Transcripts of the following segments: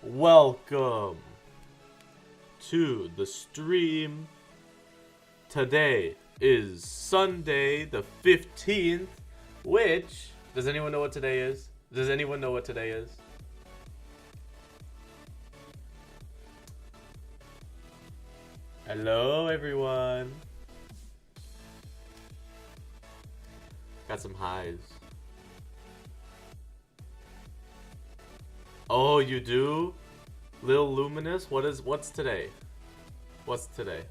Welcome to the stream. Today is Sunday the 15th, which... Does anyone know what today is? Does anyone know what today is? Hello, everyone. Got some highs. Oh, you do? Lil Luminous? What's today? What's today?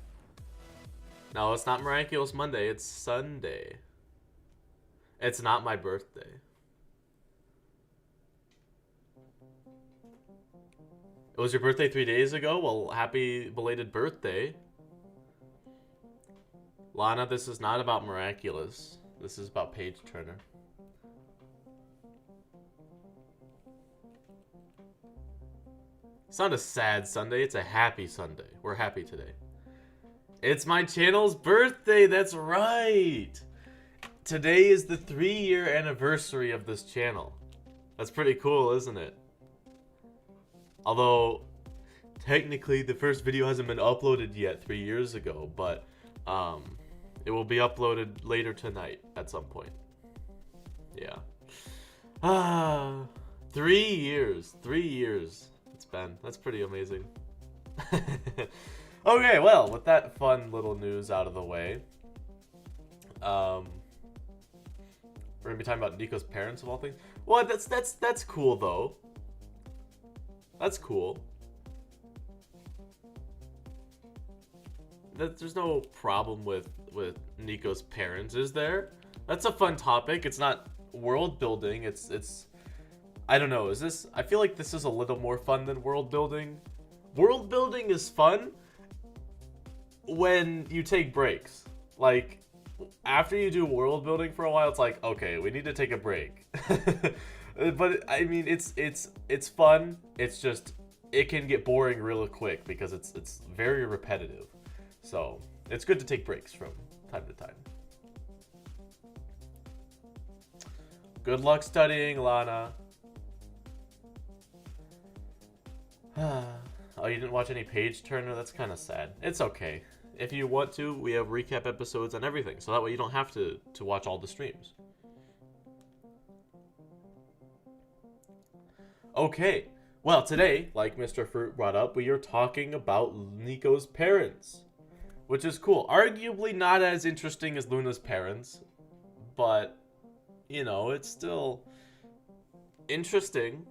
No, it's not Miraculous Monday, it's Sunday. It's not my birthday. It was your birthday 3 days ago? Well, happy belated birthday. Lana, this is not about Miraculous. This is about Page Turner. It's not a sad Sunday, it's a happy Sunday. We're happy today. It's my channel's birthday, that's right! Today is the 3-year anniversary of this channel. That's pretty cool, isn't it? Although, technically the first video hasn't been uploaded yet 3 years ago, but it will be uploaded later tonight at some point. Yeah. 3 years. 3 years. That's pretty amazing. Okay, well, with that fun little news out of the way, we're gonna be talking about Nico's parents of all things. Well, that's cool though. That's cool. There's no problem with Nico's parents, is there? That's a fun topic. It's not world building. It's I don't know, I feel like this is a little more fun than world building. World building is fun when you take breaks. Like, after you do world building for a while, it's like, okay, we need to take a break. But, I mean, it's fun. It's just, it can get boring real quick because it's very repetitive. So, it's good to take breaks from time to time. Good luck studying, Lana. Oh, you didn't watch any Page Turner? That's kind of sad. It's okay. If you want to, we have recap episodes on everything, so that way you don't have to watch all the streams. Okay, well, today, like Mr. Fruit brought up, we are talking about Nico's parents, which is cool. Arguably not as interesting as Luna's parents, but, you know, it's still interesting.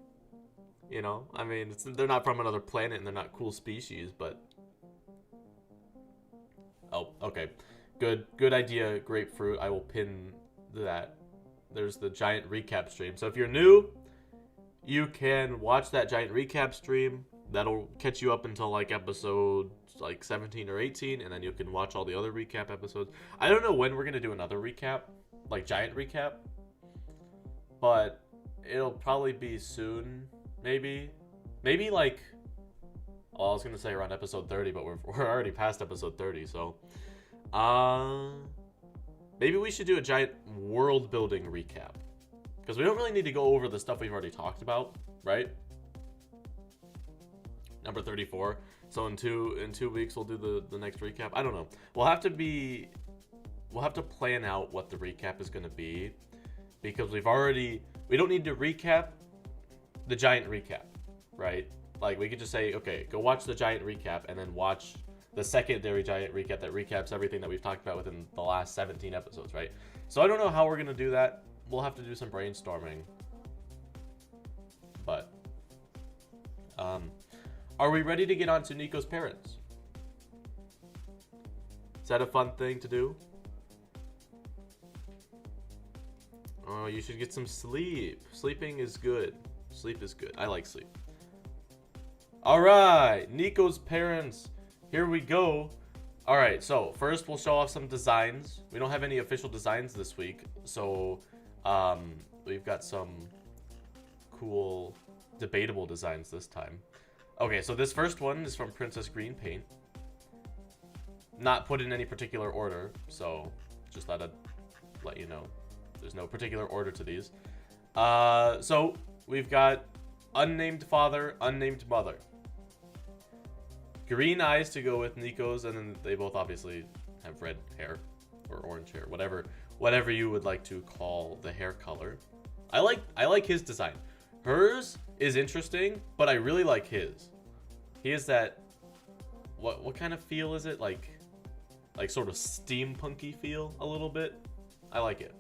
You know, I mean, they're not from another planet and they're not cool species, but... Oh, okay. Good idea, Grapefruit. I will pin that. There's the giant recap stream. So if you're new, you can watch that giant recap stream. That'll catch you up until, like, episode, 17 or 18, and then you can watch all the other recap episodes. I don't know when we're going to do another recap, like, giant recap, but it'll probably be soon. Maybe like, well, I was gonna say around episode 30, but we're already past episode 30, so maybe we should do a giant world building recap, because we don't really need to go over the stuff we've already talked about, right? Number 34. So in two weeks we'll do the next recap. I don't know. We'll have to plan out what the recap is gonna be, because we don't need to recap the giant recap, right? Like, we could just say, okay, go watch the giant recap and then watch the secondary giant recap that recaps everything that we've talked about within the last 17 episodes, right? So I don't know how we're gonna do that. We'll have to do some brainstorming. But are we ready to get on to Nico's parents? Is that a fun thing to do? Oh, you should get some sleep. Sleeping is good. Sleep is good. I like sleep. Alright, Nico's parents. Here we go. Alright, so first we'll show off some designs. We don't have any official designs this week, so we've got some cool debatable designs this time. Okay, so this first one is from Princess Green Paint. Not put in any particular order, so just thought I'd let you know. There's no particular order to these. So we've got unnamed father, unnamed mother. Green eyes to go with Nico's, and then they both obviously have red hair or orange hair, whatever you would like to call the hair color. I like his design. Hers is interesting, but I really like his. He has that what kind of feel is it? Like sort of steampunky feel a little bit. I like it.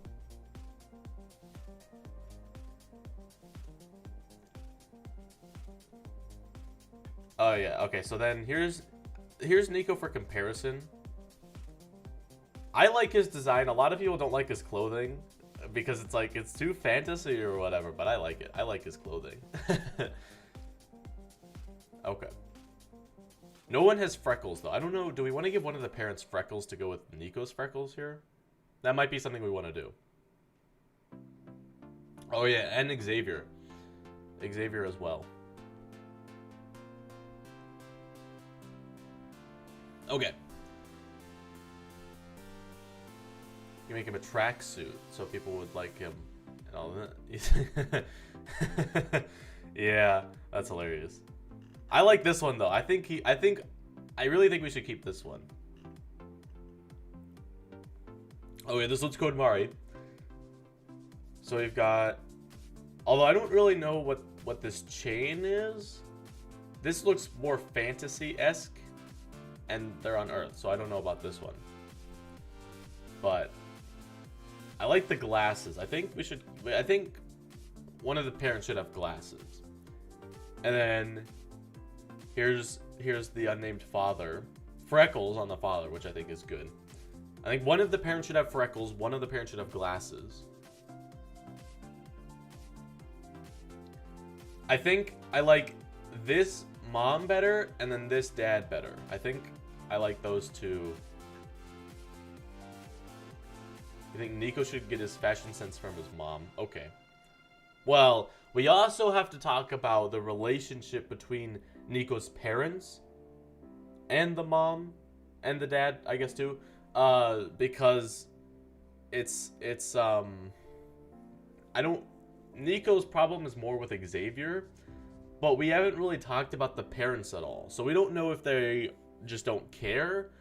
Oh yeah, okay, so then here's Niko for comparison. I like his design. A lot of people don't like his clothing because it's like it's too fantasy or whatever, but I like it. I like his clothing. Okay. No one has freckles though. I don't know, do we want to give one of the parents freckles to go with Niko's freckles here? That might be something we want to do. Oh yeah, and Xavier. Xavier as well. Okay. You make him a tracksuit so people would like him and all that. Yeah, that's hilarious. I like this one though. I really think we should keep this one. Oh yeah, this one's Code Mari. So we've got, although I don't really know what this chain is. This looks more fantasy-esque. And they're on Earth, so I don't know about this one. But I like the glasses. I think one of the parents should have glasses. And then here's the unnamed father. Freckles on the father, which I think is good. I think one of the parents should have freckles, one of the parents should have glasses. I think I like this mom better and then this dad better. I think I like those two. You think Niko should get his fashion sense from his mom? Okay. Well, we also have to talk about the relationship between Niko's parents and the mom and the dad, I guess too. Because Niko's problem is more with Xavier. But we haven't really talked about the parents at all. So we don't know if they just don't care.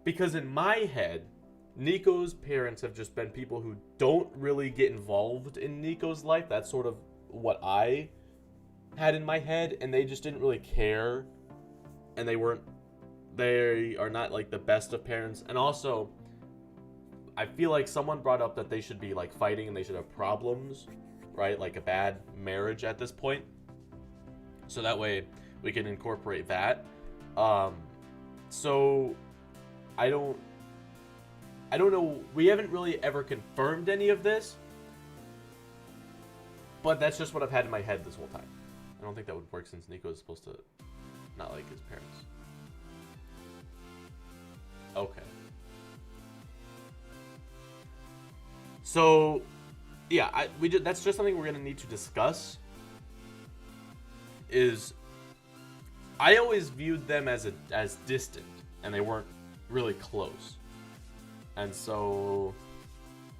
Because in my head, Niko's parents have just been people who don't really get involved in Niko's life. That's sort of what I had in my head. And they just didn't really care. And they are not like the best of parents. And also, I feel like someone brought up that they should be like fighting and they should have problems. Right? Like a bad marriage at this point. So that way we can incorporate that. So I don't know. We haven't really ever confirmed any of this. But that's just what I've had in my head this whole time. I don't think that would work since Niko is supposed to not like his parents. Okay. So, yeah, that's just something we're going to need to discuss. I always viewed them as distant, and they weren't really close. And so,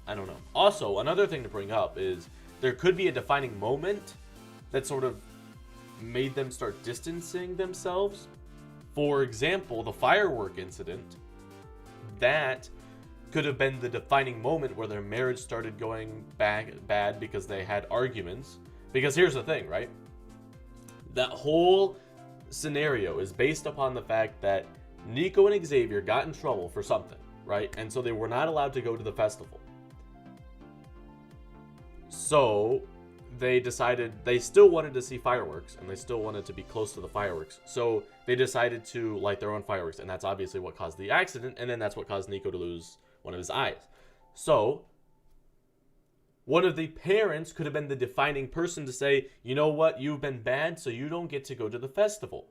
I don't know. Also, another thing to bring up is there could be a defining moment that sort of made them start distancing themselves. For example, the firework incident. That could have been the defining moment where their marriage started going bad because they had arguments. Because here's the thing, right? That whole scenario is based upon the fact that Niko and Xavier got in trouble for something, right? And so they were not allowed to go to the festival. So they decided they still wanted to see fireworks and they still wanted to be close to the fireworks. So they decided to light their own fireworks, and that's obviously what caused the accident, and then that's what caused Niko to lose one of his eyes. So one of the parents could have been the defining person to say, you know what, you've been bad, so you don't get to go to the festival.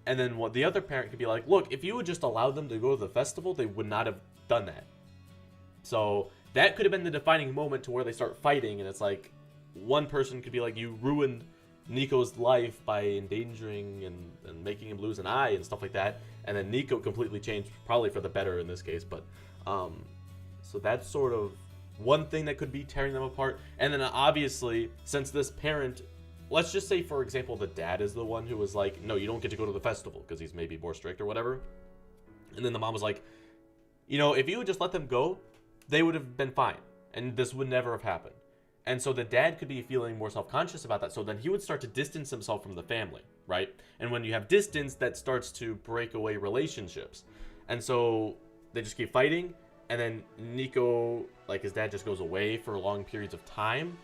And then what the other parent could be like, look, if you would just allow them to go to the festival, they would not have done that. So that could have been the defining moment to where they start fighting, and it's like, one person could be like, you ruined Niko's life by endangering and making him lose an eye and stuff like that. And then Niko completely changed, probably for the better in this case, but so that's sort of one thing that could be tearing them apart. And then obviously, since this parent let's just say, for example, the dad is the one who was like, no, you don't get to go to the festival because he's maybe more strict or whatever. And then the mom was like, you know, if you would just let them go, they would have been fine. And this would never have happened. And so the dad could be feeling more self-conscious about that. So then he would start to distance himself from the family, right? And when you have distance, that starts to break away relationships. And so they just keep fighting. And then Nico, like his dad, just goes away for long periods of time.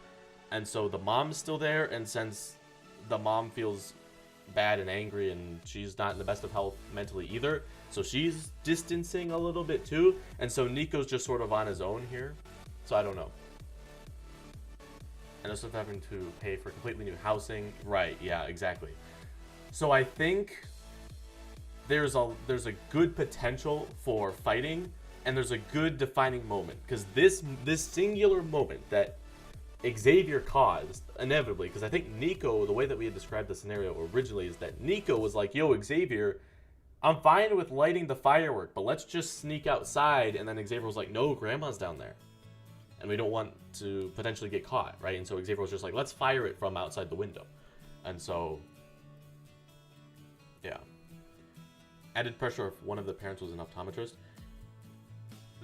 And so the mom's still there. And since the mom feels bad and angry and she's not in the best of health mentally either, so she's distancing a little bit too. And so Nico's just sort of on his own here. So I don't know. And also having to pay for completely new housing. Right, yeah, exactly. So I think there's a good potential for fighting, and there's a good defining moment. Because this singular moment that Xavier caused, inevitably, because I think Nico, the way that we had described the scenario originally is that Nico was like, yo, Xavier, I'm fine with lighting the firework, but let's just sneak outside. And then Xavier was like, no, Grandma's down there. And we don't want to potentially get caught, right? And so Xavier was just like, let's fire it from outside the window. And so, yeah. Added pressure if one of the parents was an optometrist.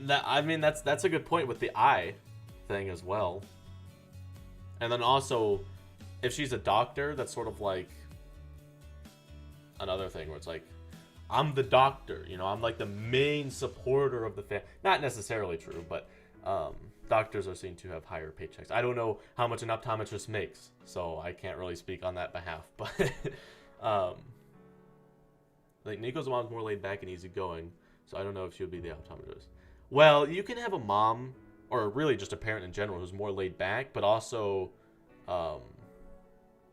I mean, that's a good point with the eye thing as well. And then also, if she's a doctor, that's sort of like another thing where it's like, I'm the doctor, you know, I'm like the main supporter of the family. Not necessarily true, but doctors are seen to have higher paychecks. I don't know how much an optometrist makes, so I can't really speak on that behalf. But like Nico's mom's more laid back and easygoing, so I don't know if she would be the optometrist. Well, you can have a mom, or really just a parent in general, who's more laid back, but also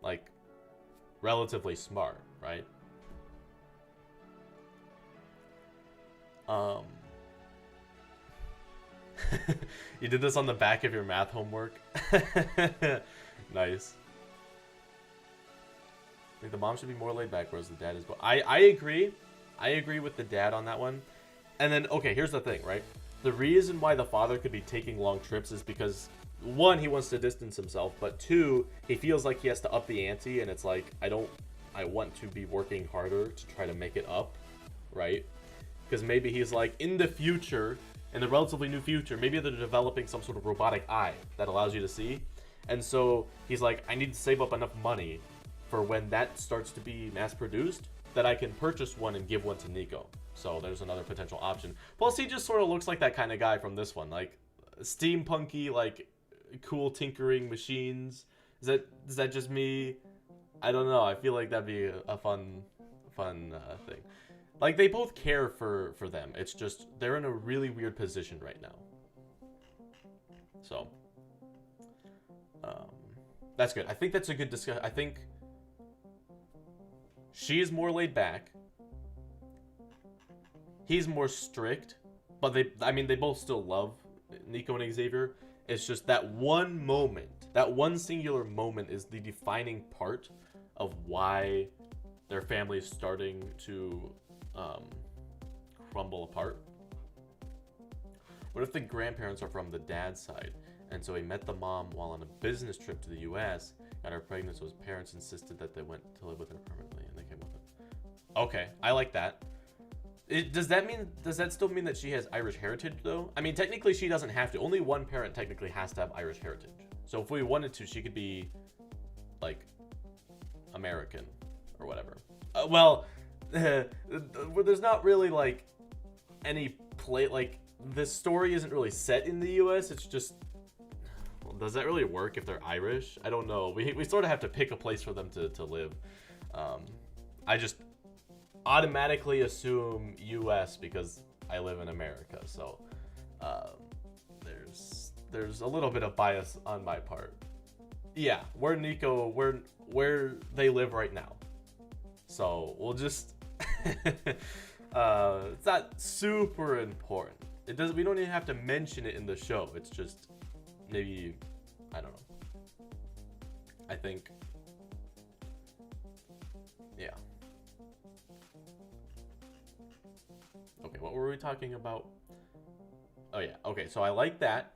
like relatively smart, right? You did this on the back of your math homework. Nice. I think the mom should be more laid back, whereas the dad is. I agree. I agree with the dad on that one. And then, okay, here's the thing, right? The reason why the father could be taking long trips is because, one, he wants to distance himself, but two, he feels like he has to up the ante, and it's like, I want to be working harder to try to make it up, right? Because maybe he's like, in the future, in the relatively new future, maybe they're developing some sort of robotic eye that allows you to see. And so he's like, I need to save up enough money for when that starts to be mass produced that I can purchase one and give one to Nico. So there's another potential option. Plus, he just sort of looks like that kind of guy from this one, like steampunky, like cool tinkering machines. Is that just me? I don't know. I feel like that'd be a fun thing. Like, they both care for them. It's just, they're in a really weird position right now. So, that's good. I think that's a good discussion. I think she's more laid back. He's more strict. But they both still love Nico and Xavier. It's just that one moment, that one singular moment is the defining part of why their family is starting to crumble apart. What if the grandparents are from the dad's side, and so he met the mom while on a business trip to the US, got her pregnant, so his parents insisted that they went to live with her permanently, and they came with him. Okay, I like that. Does that still mean that she has Irish heritage though? I mean, technically she doesn't have to. Only one parent technically has to have Irish heritage. So if we wanted to, she could be like American or whatever. There's not really like any play, like this story isn't really set in the US. It's just, well, does that really work if they're Irish? I don't know. We sort of have to pick a place for them to live. I just automatically assume US because I live in America. So there's a little bit of bias on my part. Yeah, we're Nico, where they live right now. So we'll just it's not super important. We don't even have to mention it in the show. It's just maybe, I don't know. I think, yeah. Okay, what were we talking about? Oh yeah, okay, so I like that.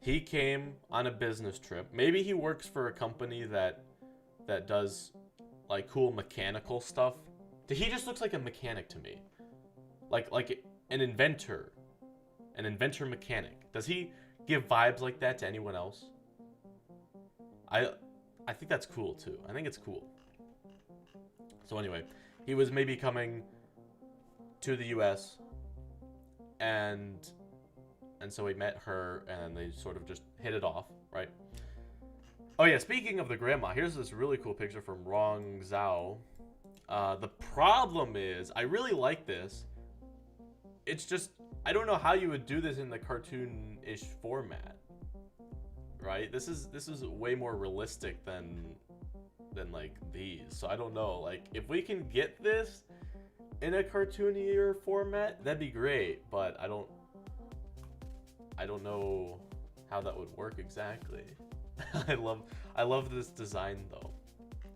He came on a business trip. Maybe he works for a company that does like cool mechanical stuff. He just looks like a mechanic to me. Like an inventor mechanic. Does he give vibes like that to anyone else? I think that's cool too. I think it's cool. So anyway, he was maybe coming to the US and so he met her and they sort of just hit it off, right? Oh yeah, speaking of the grandma, here's this really cool picture from Rong Zhao. The problem is, I really like this. It's just, I don't know how you would do this in the cartoon-ish format, right? This is way more realistic than like these. So I don't know, like if we can get this in a cartoonier format, that'd be great. But I don't know how that would work exactly. I love this design though.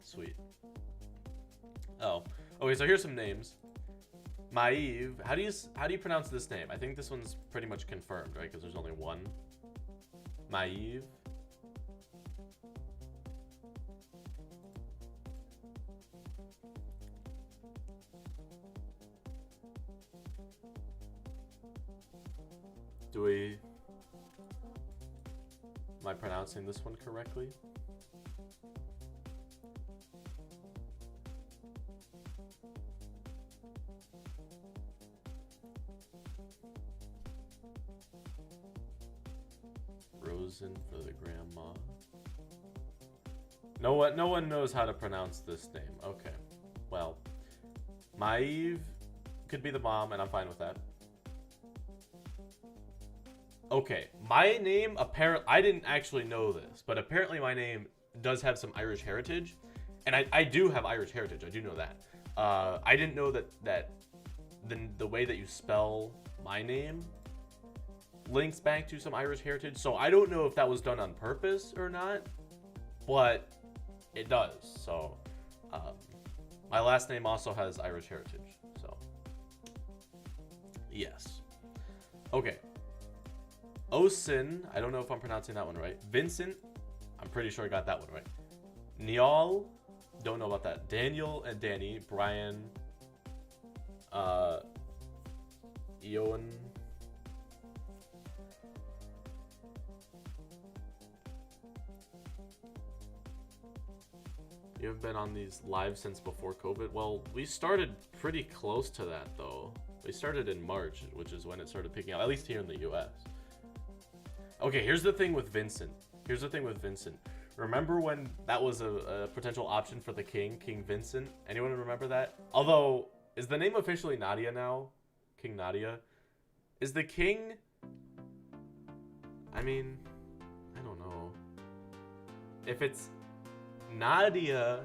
Sweet. Oh, okay. So here's some names. Maeve. How do you pronounce this name? I think this one's pretty much confirmed, right? Because there's only one. Maeve. Am I pronouncing this one correctly? Rosen for the grandma. No one knows how to pronounce this name. Okay. Well, Maeve could be the mom, and I'm fine with that. Okay, my name, I didn't actually know this, but apparently my name does have some Irish heritage, and I do have Irish heritage, I do know that. I didn't know that the way that you spell my name links back to some Irish heritage, so I don't know if that was done on purpose or not, but it does, so my last name also has Irish heritage, so yes. Okay. Osin, I don't know if I'm pronouncing that one right. Vincent, I'm pretty sure I got that one right. Niall, don't know about that. Daniel and Danny, Brian, Eoin. You haven't been on these lives since before COVID? Well, we started pretty close to that though. We started in March, which is when it started picking up, at least here in the US. Okay, here's the thing with Vincent. Remember when that was a potential option for the king, King Vincent? Anyone remember that? Although, is the name officially Nadia now? King Nadia? Is the king... I mean, I don't know. If it's... Nadia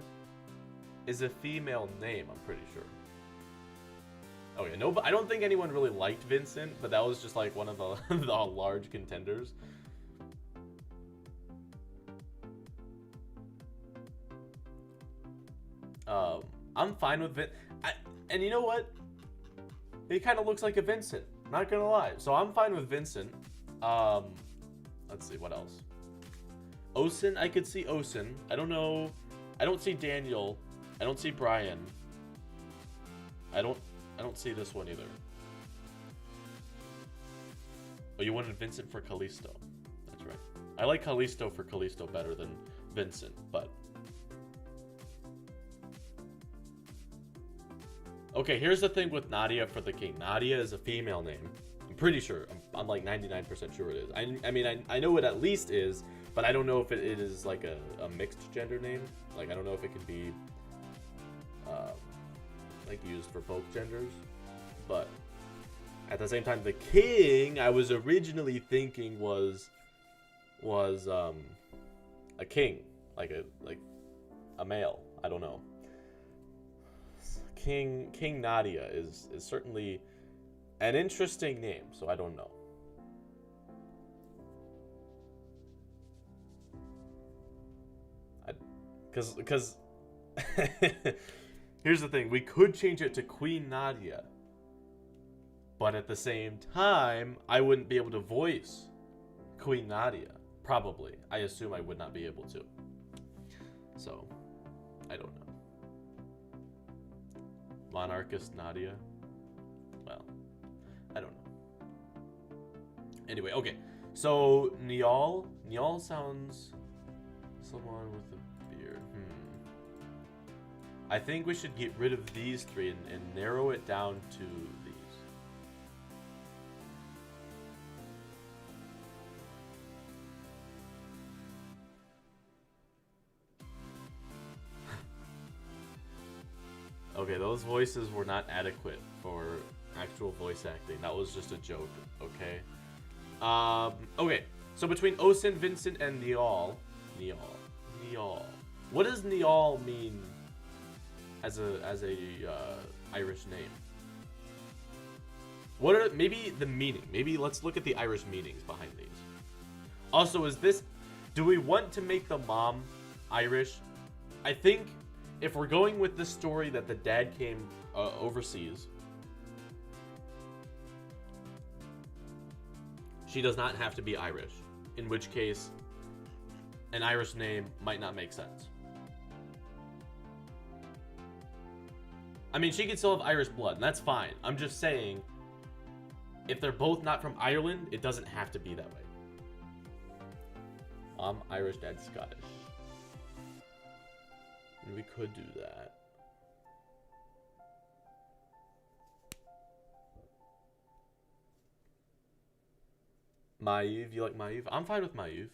is a female name, I'm pretty sure. Oh yeah, no, but I don't think anyone really liked Vincent, but that was just like one of the, the large contenders. I'm fine with Vincent. And you know what? He kind of looks like a Vincent, not gonna lie. So I'm fine with Vincent. Let's see, what else? Osin, I could see Osin. I don't know. I don't see Daniel. I don't see Brian. I don't see this one either. Oh, you wanted Vincent for Callisto. That's right. I like Callisto for Callisto better than Vincent, but... Okay, here's the thing with Nadia for the king. Nadia is a female name. I'm pretty sure. I'm like 99% sure it is. I mean, I know it at least is, but I don't know if it is like a mixed gender name. Like, I don't know if it can be... like used for both genders, but at the same time, the king I was originally thinking was a king, like a male. I don't know. King Nadia is certainly an interesting name, so I don't know. Because here's the thing, we could change it to Queen Nadia, but at the same time, I wouldn't be able to voice Queen Nadia. Probably. I assume I would not be able to. So, I don't know. Monarchist Nadia. Well, I don't know. Anyway, okay. So, Niall. Niall sounds... someone with a beard. I think we should get rid of these three and narrow it down to these. Okay, those voices were not adequate for actual voice acting. That was just a joke, okay? Okay, so between Osin, Vincent, and Niall. Niall. What does Niall mean as a Irish name? What are maybe the meaning? Maybe let's look at the Irish meanings behind these. Also, do we want to make the mom Irish? I think if we're going with the story that the dad came overseas, she does not have to be Irish, in which case an Irish name might not make sense. I mean, she could still have Irish blood, and that's fine. I'm just saying, if they're both not from Ireland, it doesn't have to be that way. I'm Irish, dad's Scottish. And we could do that. Maeve, you like Maeve? I'm fine with Maeve.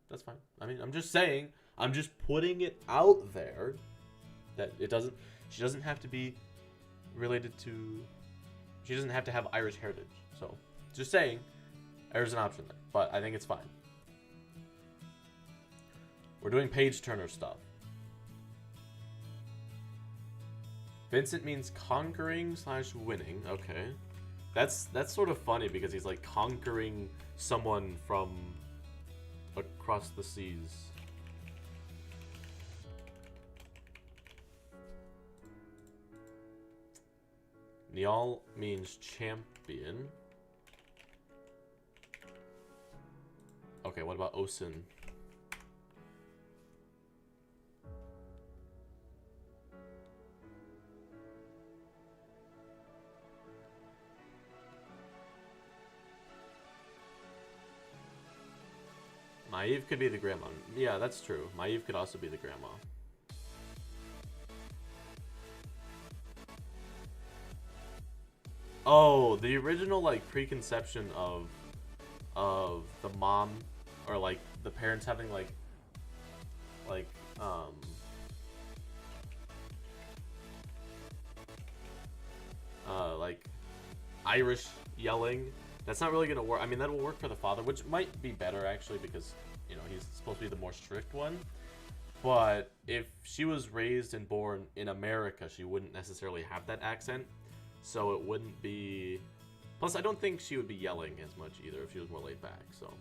That's fine. I mean, I'm just saying, I'm just putting it out there that it doesn't, she doesn't have to be related to, she doesn't have to have Irish heritage. So, just saying, there's an option there, but I think it's fine. We're doing page turner stuff. Vincent means conquering / winning. Okay. That's sort of funny because he's like conquering someone from across the seas. Niall means champion. Okay, what about Osin? Maeve could be the grandma. Yeah, that's true. Maeve could also be the grandma. Oh, the original like preconception of the mom or like the parents having like Irish yelling. That's not really gonna work. I mean, that'll work for the father, which might be better actually because, you know, he's supposed to be the more strict one. But if she was raised and born in America, she wouldn't necessarily have that accent. So it wouldn't be... Plus, I don't think she would be yelling as much either if she was more laid back, so...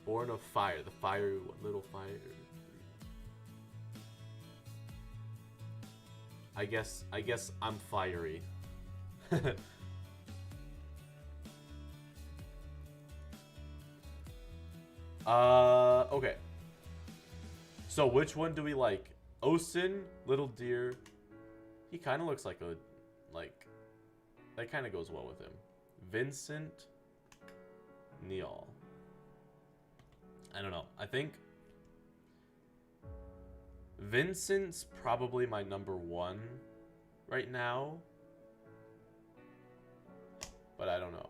Born of fire. The fire... Little fire... I guess I'm fiery. Okay. So which one do we like? Osin, Little Deer. He kind of looks like a, that kind of goes well with him. Vincent, Niall. I don't know. I think Vincent's probably my number one right now. But I don't know.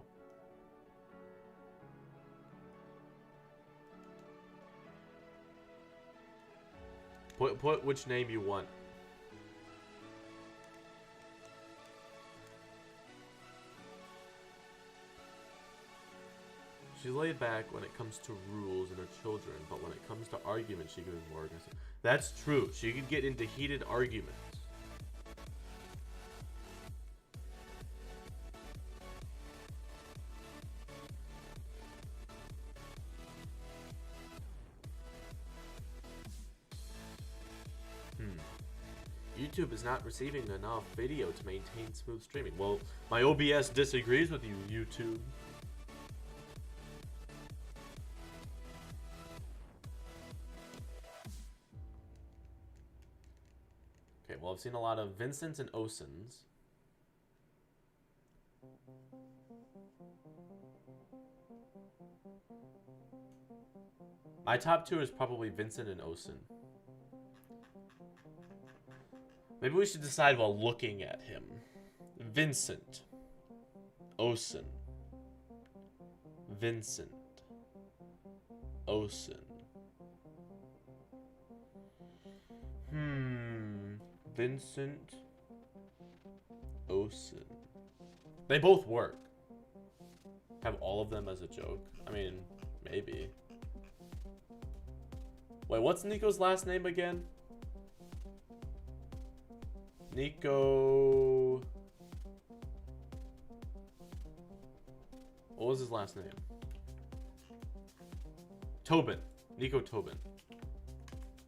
Put which name you want. She's laid back when it comes to rules and her children, but when it comes to arguments, she can be more aggressive. That's true. She could get into heated arguments. YouTube is not receiving enough video to maintain smooth streaming. Well, my OBS disagrees with you, YouTube. Okay, well, I've seen a lot of Vincents and Osins. My top 2 is probably Vincent and Osin. Maybe we should decide while looking at him. Vincent. Osin. Vincent. Osin. Vincent. Osin. They both work. Have all of them as a joke? I mean, maybe. Wait, what's Nico's last name again? Nico... What was his last name? Tobin. Nico Tobin.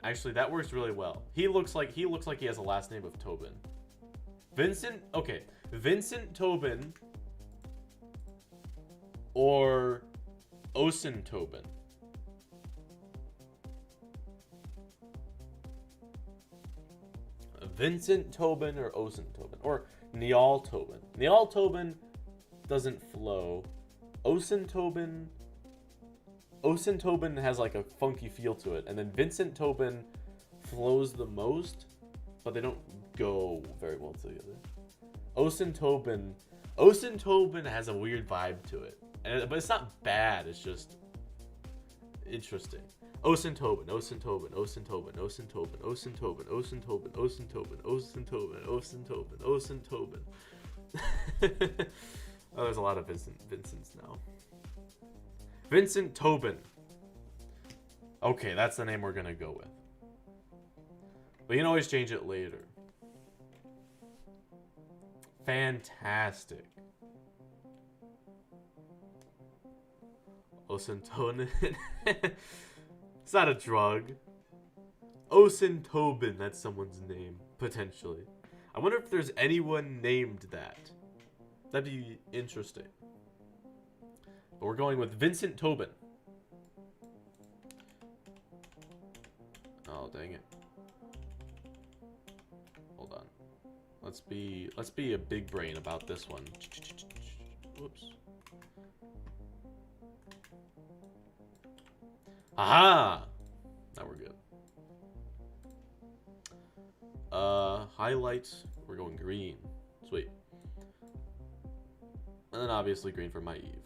Actually, that works really well. He looks like he has a last name of Tobin. Vincent, okay. Vincent Tobin or Osin Tobin. Vincent Tobin or Osin Tobin or Niall Tobin. Niall Tobin doesn't flow. Osin Tobin has like a funky feel to it, and then Vincent Tobin flows the most, but they don't go very well together. Osin Tobin has a weird vibe to it, but it's not bad. It's just interesting. Osin Tobin. Oh, there's a lot of Vincents now. Vincent Tobin. Okay, that's the name we're gonna go with. But you can always change it later. Fantastic. Osintonin. It's not a drug. Osin Tobin, that's someone's name, potentially. I wonder if there's anyone named that. That'd be interesting. But we're going with Vincent Tobin. Oh, dang it. Hold on. Let's be a big brain about this one. Whoops. Aha! Now we're good. Highlights. We're going green. Sweet. And then obviously green for my Eve.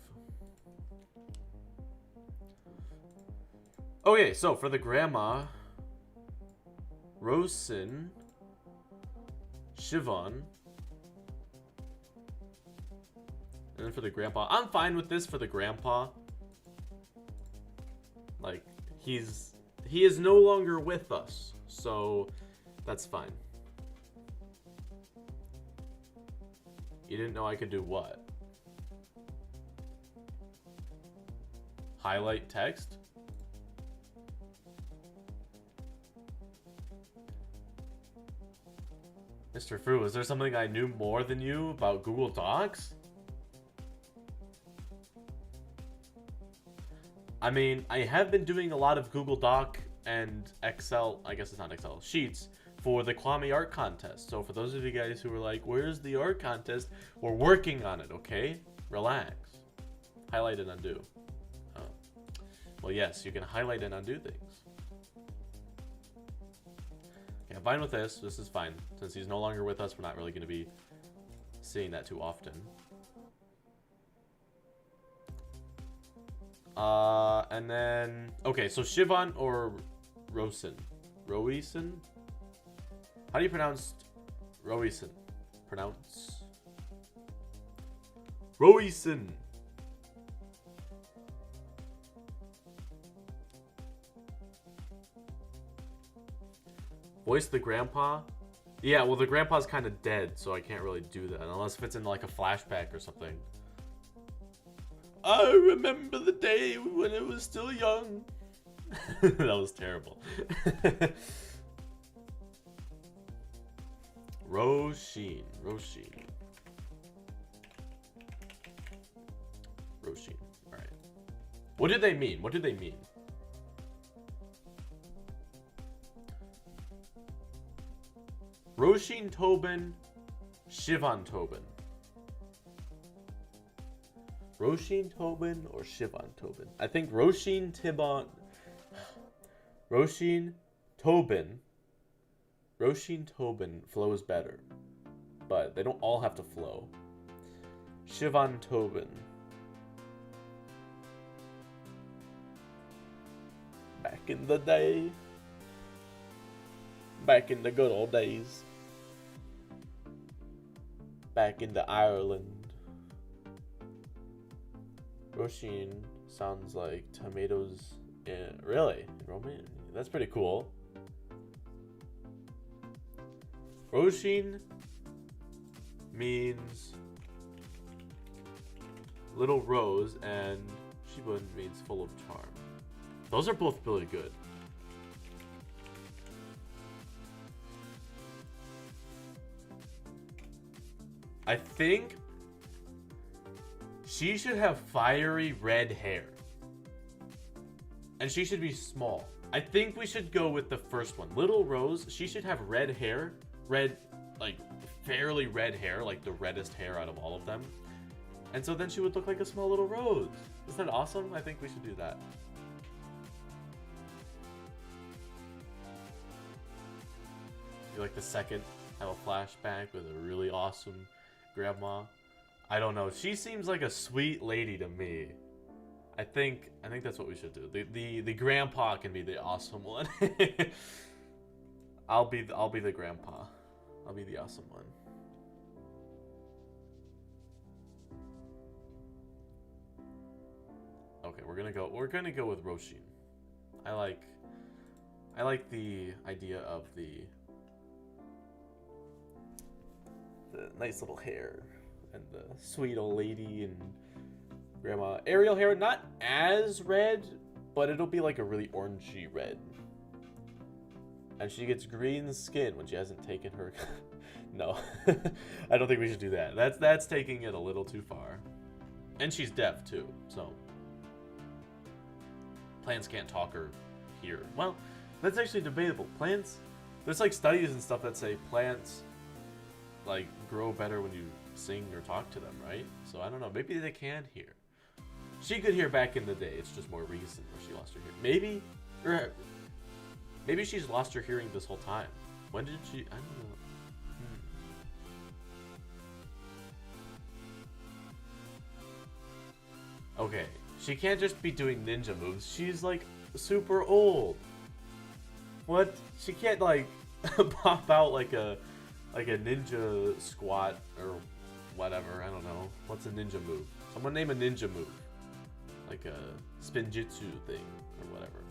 Okay, so for the grandma, Rosin, Siobhan, and then for the grandpa, I'm fine with this for the grandpa. Like, he is no longer with us, so that's fine. You didn't know I could do what? Highlight text? Mr. Fu, is there something I knew more than you about Google Docs? I mean, I have been doing a lot of Google Doc and Excel, I guess it's not Excel, Sheets, for the Kwame Art Contest. So for those of you guys who were like, where's the art contest? We're working on it, okay? Relax. Highlight and undo. Oh. Well, yes, you can highlight and undo things. Okay, I'm fine with this. This is fine. Since he's no longer with us, we're not really going to be seeing that too often. And then... Okay, so Siobhan or Rosin? Roisin? How do you pronounce Roisin? Pronounce... Roisin! Voice the grandpa? Yeah, well the grandpa's kind of dead, so I can't really do that. Unless if it's in like a flashback or something. I remember the day when it was still young. That was terrible. Roshin. Roshin. Roshin. Alright. What did they mean? What did they mean? Roshin Tobin, Shivan Tobin. Roshin Tobin or Shivan Tobin? I think Roshin Tibon. Roshin Tobin. Roshin Tobin flows better. But they don't all have to flow. Shivan Tobin. Back in the day. Back in the good old days. Back into Ireland. Roshin sounds like tomatoes in... Really? In Roman? That's pretty cool. Roshin means little rose, and Shibun means full of charm. Those are both really good. I think she should have fiery red hair. And she should be small. I think we should go with the first one. Little Rose, she should have red hair. Red, like, fairly red hair, like the reddest hair out of all of them. And so then she would look like a small little rose. Isn't that awesome? I think we should do that. You like the second, have a flashback with a really awesome grandma. I don't know. She seems like a sweet lady to me. I think that's what we should do. The grandpa can be the awesome one. I'll be the grandpa. I'll be the awesome one. Okay, we're gonna go with Roshin. I like the idea of the nice little hair and the sweet old lady and grandma. Ariel hair, not as red, but it'll be like a really orangey red. And she gets green skin when she hasn't taken her... No, I don't think we should do that. That's taking it a little too far. And she's deaf too, so... Plants can't talk or hear. Well, that's actually debatable. Plants... There's like studies and stuff that say plants like grow better when you sing or talk to them, right? So I don't know. Maybe they can hear. She could hear back in the day. It's just more recent where she lost her hearing. Maybe she's lost her hearing this whole time. When did she? I don't know. Okay, she can't just be doing ninja moves. She's like super old. What? She can't like pop out like a ninja squat or whatever. I don't know. What's a ninja move? Someone name a ninja move. Like a spinjitzu thing or whatever.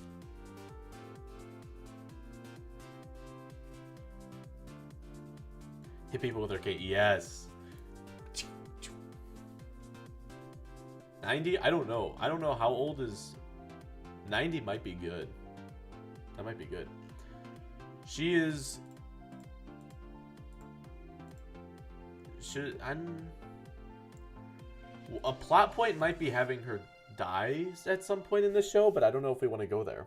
Hit people with their cane. Yes. 90? I don't know. I don't know how old is... 90 might be good. That might be good. She is... A plot point might be having her die at some point in the show, but I don't know if we want to go there.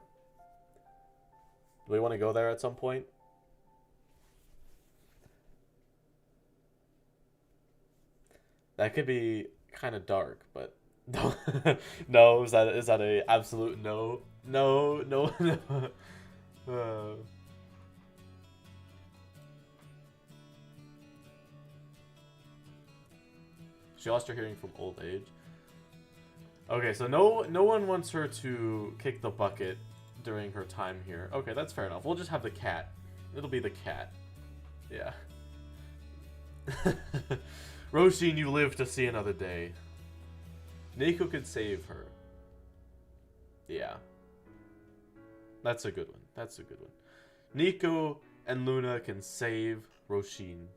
Do we want to go there at some point? That could be kind of dark, but no, no. Is that a absolute no? No, no, no. She lost her hearing from old age. Okay, so no one wants her to kick the bucket during her time here. Okay, that's fair enough. We'll just have the cat. It'll be the cat. Yeah. Roshin, you live to see another day. Niko could save her. Yeah. That's a good one. That's a good one. Niko and Luna can save Roshin.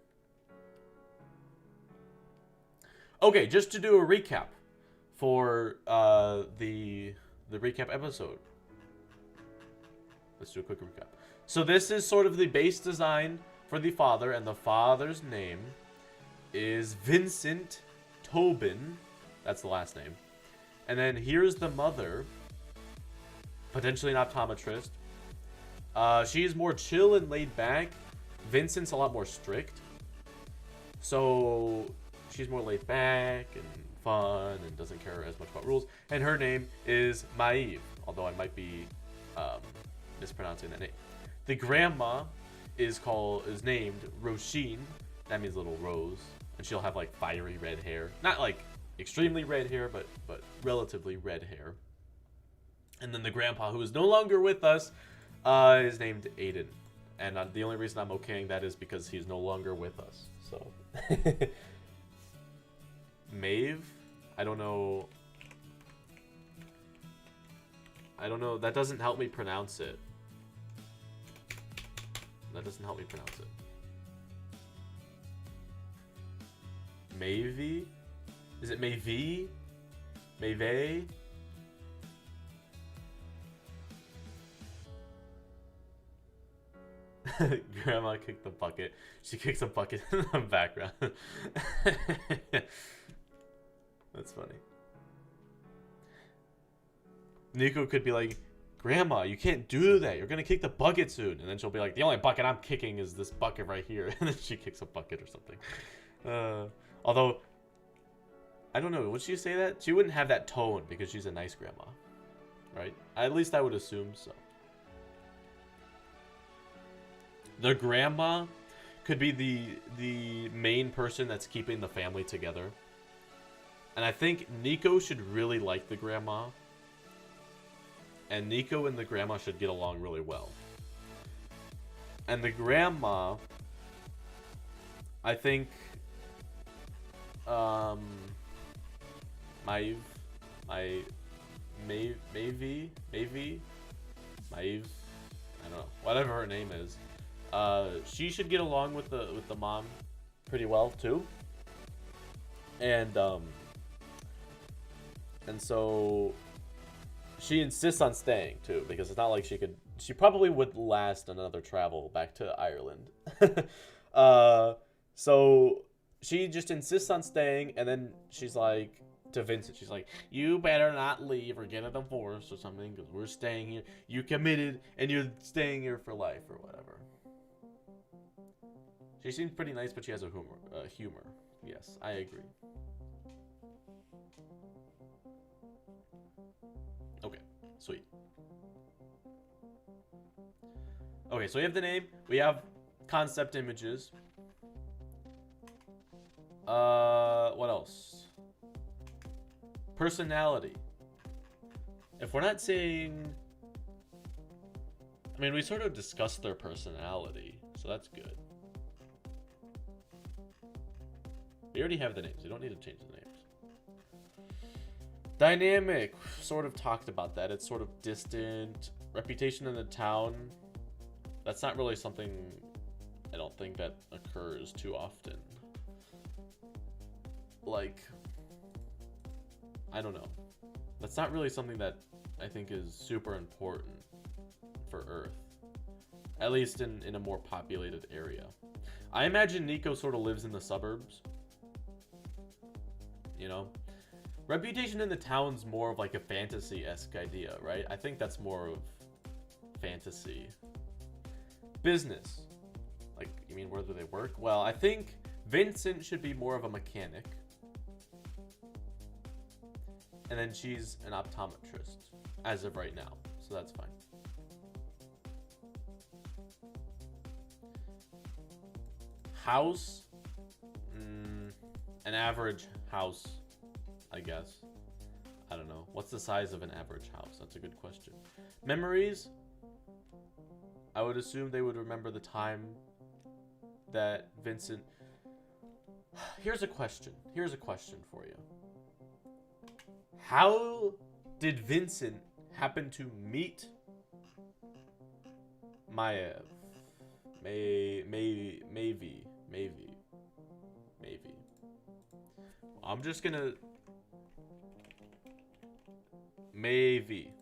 Okay, just to do a recap for the recap episode. Let's do a quick recap. So this is sort of the base design for the father, and the father's name is Vincent Tobin. That's the last name. And then here's the mother, potentially an optometrist. She's more chill and laid back. Vincent's a lot more strict. So she's more laid back and fun and doesn't care as much about rules. And her name is Maeve, although I might be mispronouncing that name. The grandma is named Roisin. That means little rose. And she'll have like fiery red hair. Not like extremely red hair, but relatively red hair. And then the grandpa, who is no longer with us, is named Aiden. And the only reason I'm okaying that is because he's no longer with us. So Maeve? I don't know. That doesn't help me pronounce it. Maeve? Is it Maeve? Maeve? Grandma kicked the bucket. She kicks a bucket in the background. That's funny. Nico could be like, Grandma, you can't do that. You're gonna kick the bucket soon. And then she'll be like, the only bucket I'm kicking is this bucket right here. And then she kicks a bucket or something. Although, I don't know. Would she say that? She wouldn't have that tone because she's a nice grandma. Right? At least I would assume so. The grandma could be the main person that's keeping the family together. And I think Nico should really like the grandma. And Nico and the grandma should get along really well. And the grandma, I think, Maeve, I don't know, whatever her name is. She should get along with the mom pretty well too. And so she insists on staying too, because it's not like she probably would last another travel back to Ireland. So she just insists on staying, and then she's like to Vincent, she's like, you better not leave or get a divorce or something, because we're staying here. You committed and you're staying here for life or whatever. She seems pretty nice, but she has a humor. Yes, I agree. Okay, sweet. Okay, so we have the name. We have concept images. What else? Personality. If we're not saying... I mean, we sort of discussed their personality, so that's good. We already have the names. We don't need to change the names. Dynamic. Sort of talked about that. It's sort of distant. Reputation in the town. That's not really something I don't think that occurs too often. Like, I don't know. That's not really something that I think is super important for Earth. At least in a more populated area. I imagine Nico sort of lives in the suburbs. You know? Reputation in the town's more of like a fantasy-esque idea, right? I think that's more of fantasy. Business. Like, you mean where do they work? Well, I think Vincent should be more of a mechanic. And then she's an optometrist as of right now. So that's fine. House? An average house, I guess. I don't know. What's the size of an average house? That's a good question. Memories? I would assume they would remember the time that Vincent... Here's a question for you. How did Vincent happen to meet Maeve? Maybe. I'm just gonna... Maybe.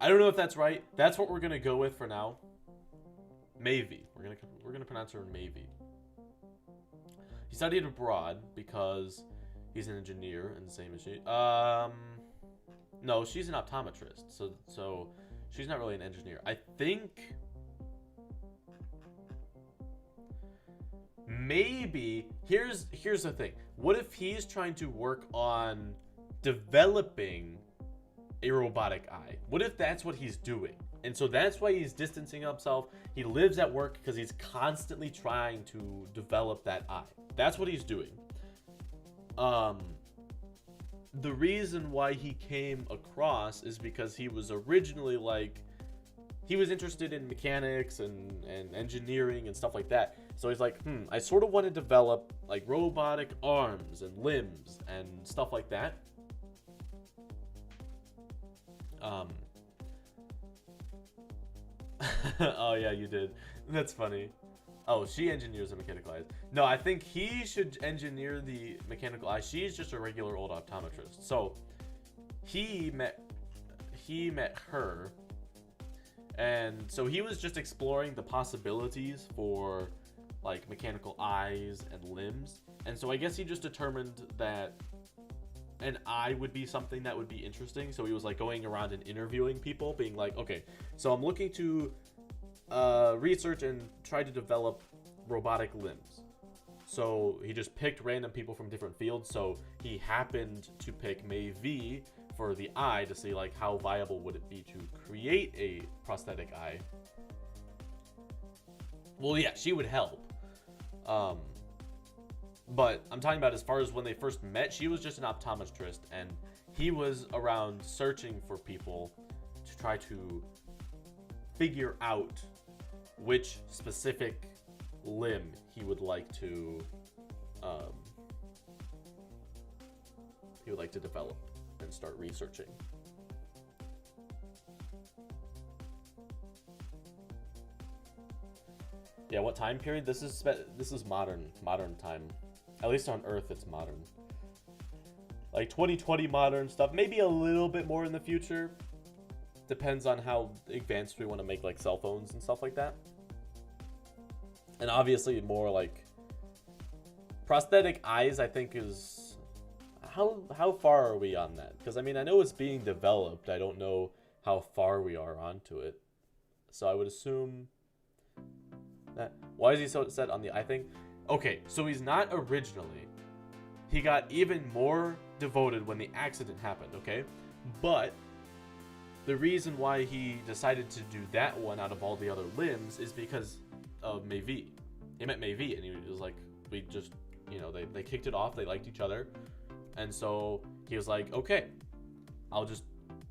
I don't know if that's right. That's what we're gonna go with for now. Maybe. We're pronounce her Mavie. He studied abroad because he's an engineer and the same as she. No, she's an optometrist, so she's not really an engineer. I think maybe here's the thing. What if he's trying to work on developing a robotic eye? What if that's what he's doing? And so that's why he's distancing himself. He lives at work because he's constantly trying to develop that eye. That's what he's doing. The reason why he came across is because he was originally like, he was interested in mechanics and engineering and stuff like that. So he's like, I sort of want to develop like robotic arms and limbs and stuff like that. Oh yeah, you did. That's funny. Oh, she engineers the mechanical eyes. No, I think he should engineer the mechanical eye. She's just a regular old optometrist. So he met her, and so he was just exploring the possibilities for like mechanical eyes and limbs. And so I guess he just determined that an eye would be something that would be interesting. So he was like going around and interviewing people, being like, okay, so I'm looking to research and try to develop robotic limbs. So he just picked random people from different fields. So he happened to pick Mavie for the eye to see like how viable would it be to create a prosthetic eye. Well, yeah, she would help. But I'm talking about as far as when they first met, she was just an optometrist, and he was around searching for people to try to figure out which specific limb he would like to develop and start researching. Yeah, what time period? This is modern time. At least on Earth, it's modern. Like 2020 modern stuff. Maybe a little bit more in the future. Depends on how advanced we want to make like cell phones and stuff like that. And obviously more like prosthetic eyes, I think is how far are we on that? Because I mean, I know it's being developed. I don't know how far we are onto it. So I would assume that. Why is he so set on the eye thing? Okay, so he's not originally. He got even more devoted when the accident happened, okay? But the reason why he decided to do that one out of all the other limbs is because of Mavie. He met Mavie and he was like, we just, you know, they kicked it off. They liked each other. And so he was like, okay, I'll just,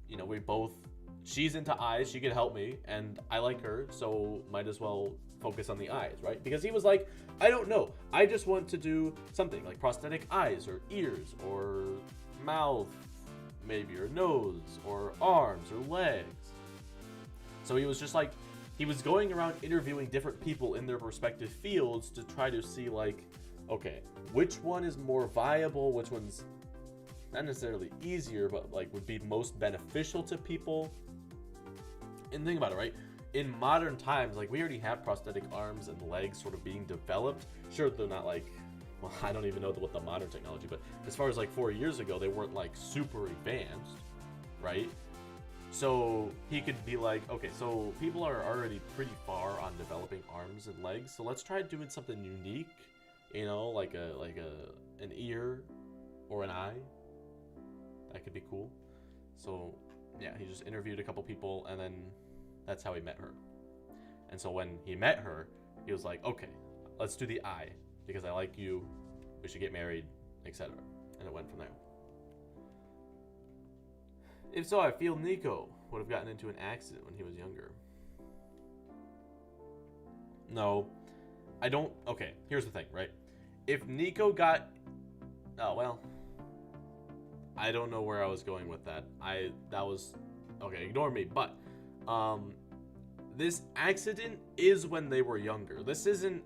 you know, we both, she's into eyes. She could help me and I like her. So might as well focus on the eyes, right? Because he was like, I don't know. I just want to do something like prosthetic eyes or ears or mouth, maybe, or nose or arms or legs. So he was just like, he was going around interviewing different people in their respective fields to try to see like, okay, which one is more viable, which one's not necessarily easier, but like would be most beneficial to people. And think about it, right? In modern times, like we already have prosthetic arms and legs sort of being developed. Sure, they're not like, well, I don't even know what the modern technology, but as far as like 4 years ago, they weren't like super advanced, right? So he could be like, okay, so people are already pretty far on developing arms and legs, so let's try doing something unique, you know, like an ear or an eye. That could be cool. So yeah, he just interviewed a couple people and then that's how he met her. And so when he met her, he was like, okay, let's do the eye because I like you. We should get married, etc. And it went from there. If so, I feel Nico would have gotten into an accident when he was younger. No, I don't. Okay, here's the thing, right? If Nico got... Oh, well. I don't know where I was going with that. That was... Okay, ignore me. But, this accident is when they were younger. This is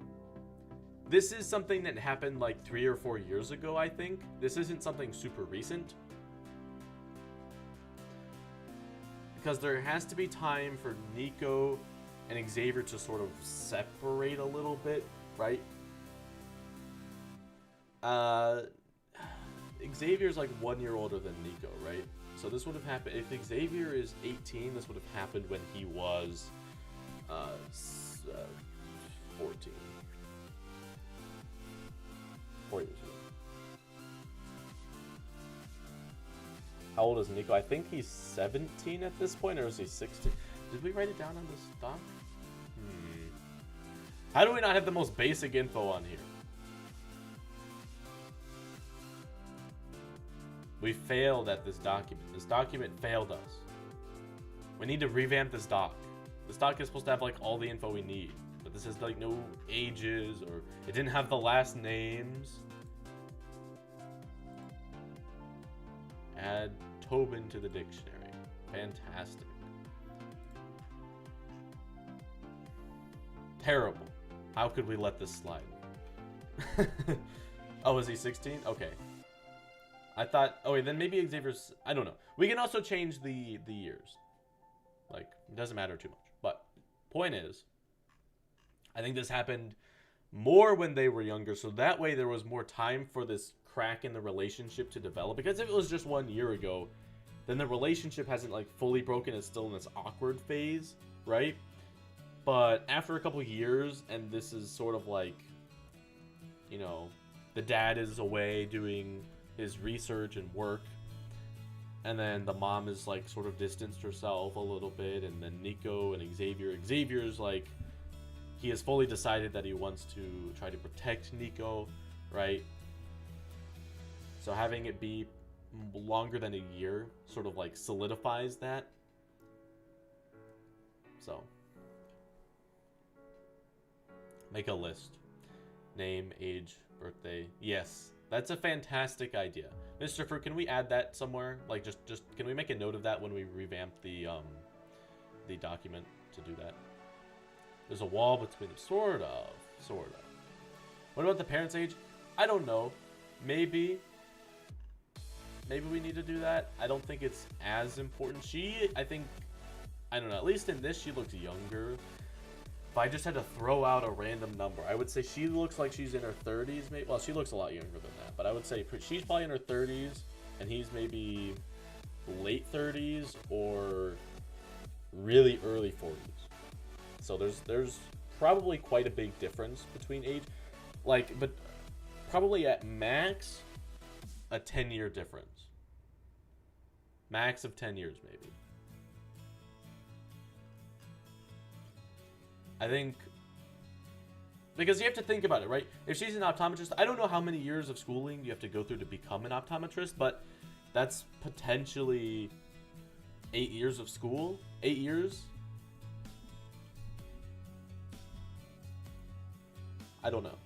something that happened like 3 or 4 years ago, I think. This isn't something super recent. Because there has to be time for Nico and Xavier to sort of separate a little bit, right? Xavier's like 1 year older than Nico, right? So this would have happened if Xavier is 18. This would have happened when he was 14. 4 years ago. How old is Nico? I think he's 17 at this point, or is he 16? Did we write it down on this doc? How do we not have the most basic info on here? We failed at this document. This document failed us. We need to revamp this doc. This doc is supposed to have like all the info we need, but this has like no ages, or it didn't have the last names. Add Tobin to the dictionary. Fantastic. Terrible. How could we let this slide? Oh, is he 16? Okay. I thought, oh wait, then maybe Xavier's, I don't know. We can also change the years. Like, it doesn't matter too much. But, point is, I think this happened more when they were younger, so that way there was more time for this crack in the relationship to develop. Because if it was just 1 year ago, then the relationship hasn't like fully broken, it's still in this awkward phase, right? But after a couple years, and this is sort of like, you know, the dad is away doing his research and work, and then the mom is like sort of distanced herself a little bit, and then Nico and Xavier's like, he has fully decided that he wants to try to protect Nico, right? So having it be longer than a year sort of like solidifies that. So make a list. Name, age, birthday. Yes. That's a fantastic idea. Mr. Fruit, can we add that somewhere? Like, just can we make a note of that when we revamp the document to do that? There's a wall between them. Sort of. What about the parents' age? I don't know. Maybe we need to do that. I don't think it's as important. I don't know. At least in this, she looks younger. If I just had to throw out a random number, I would say she looks like she's in her 30s. Maybe. Well, she looks a lot younger than that, but I would say she's probably in her 30s, and he's maybe late 30s or really early 40s. So there's probably quite a big difference between age, like, but probably at max a 10-year difference. Max of 10 years, maybe. I think, because you have to think about it, right? If she's an optometrist, I don't know how many years of schooling you have to go through to become an optometrist, but that's potentially 8 years of school. 8 years? I don't know.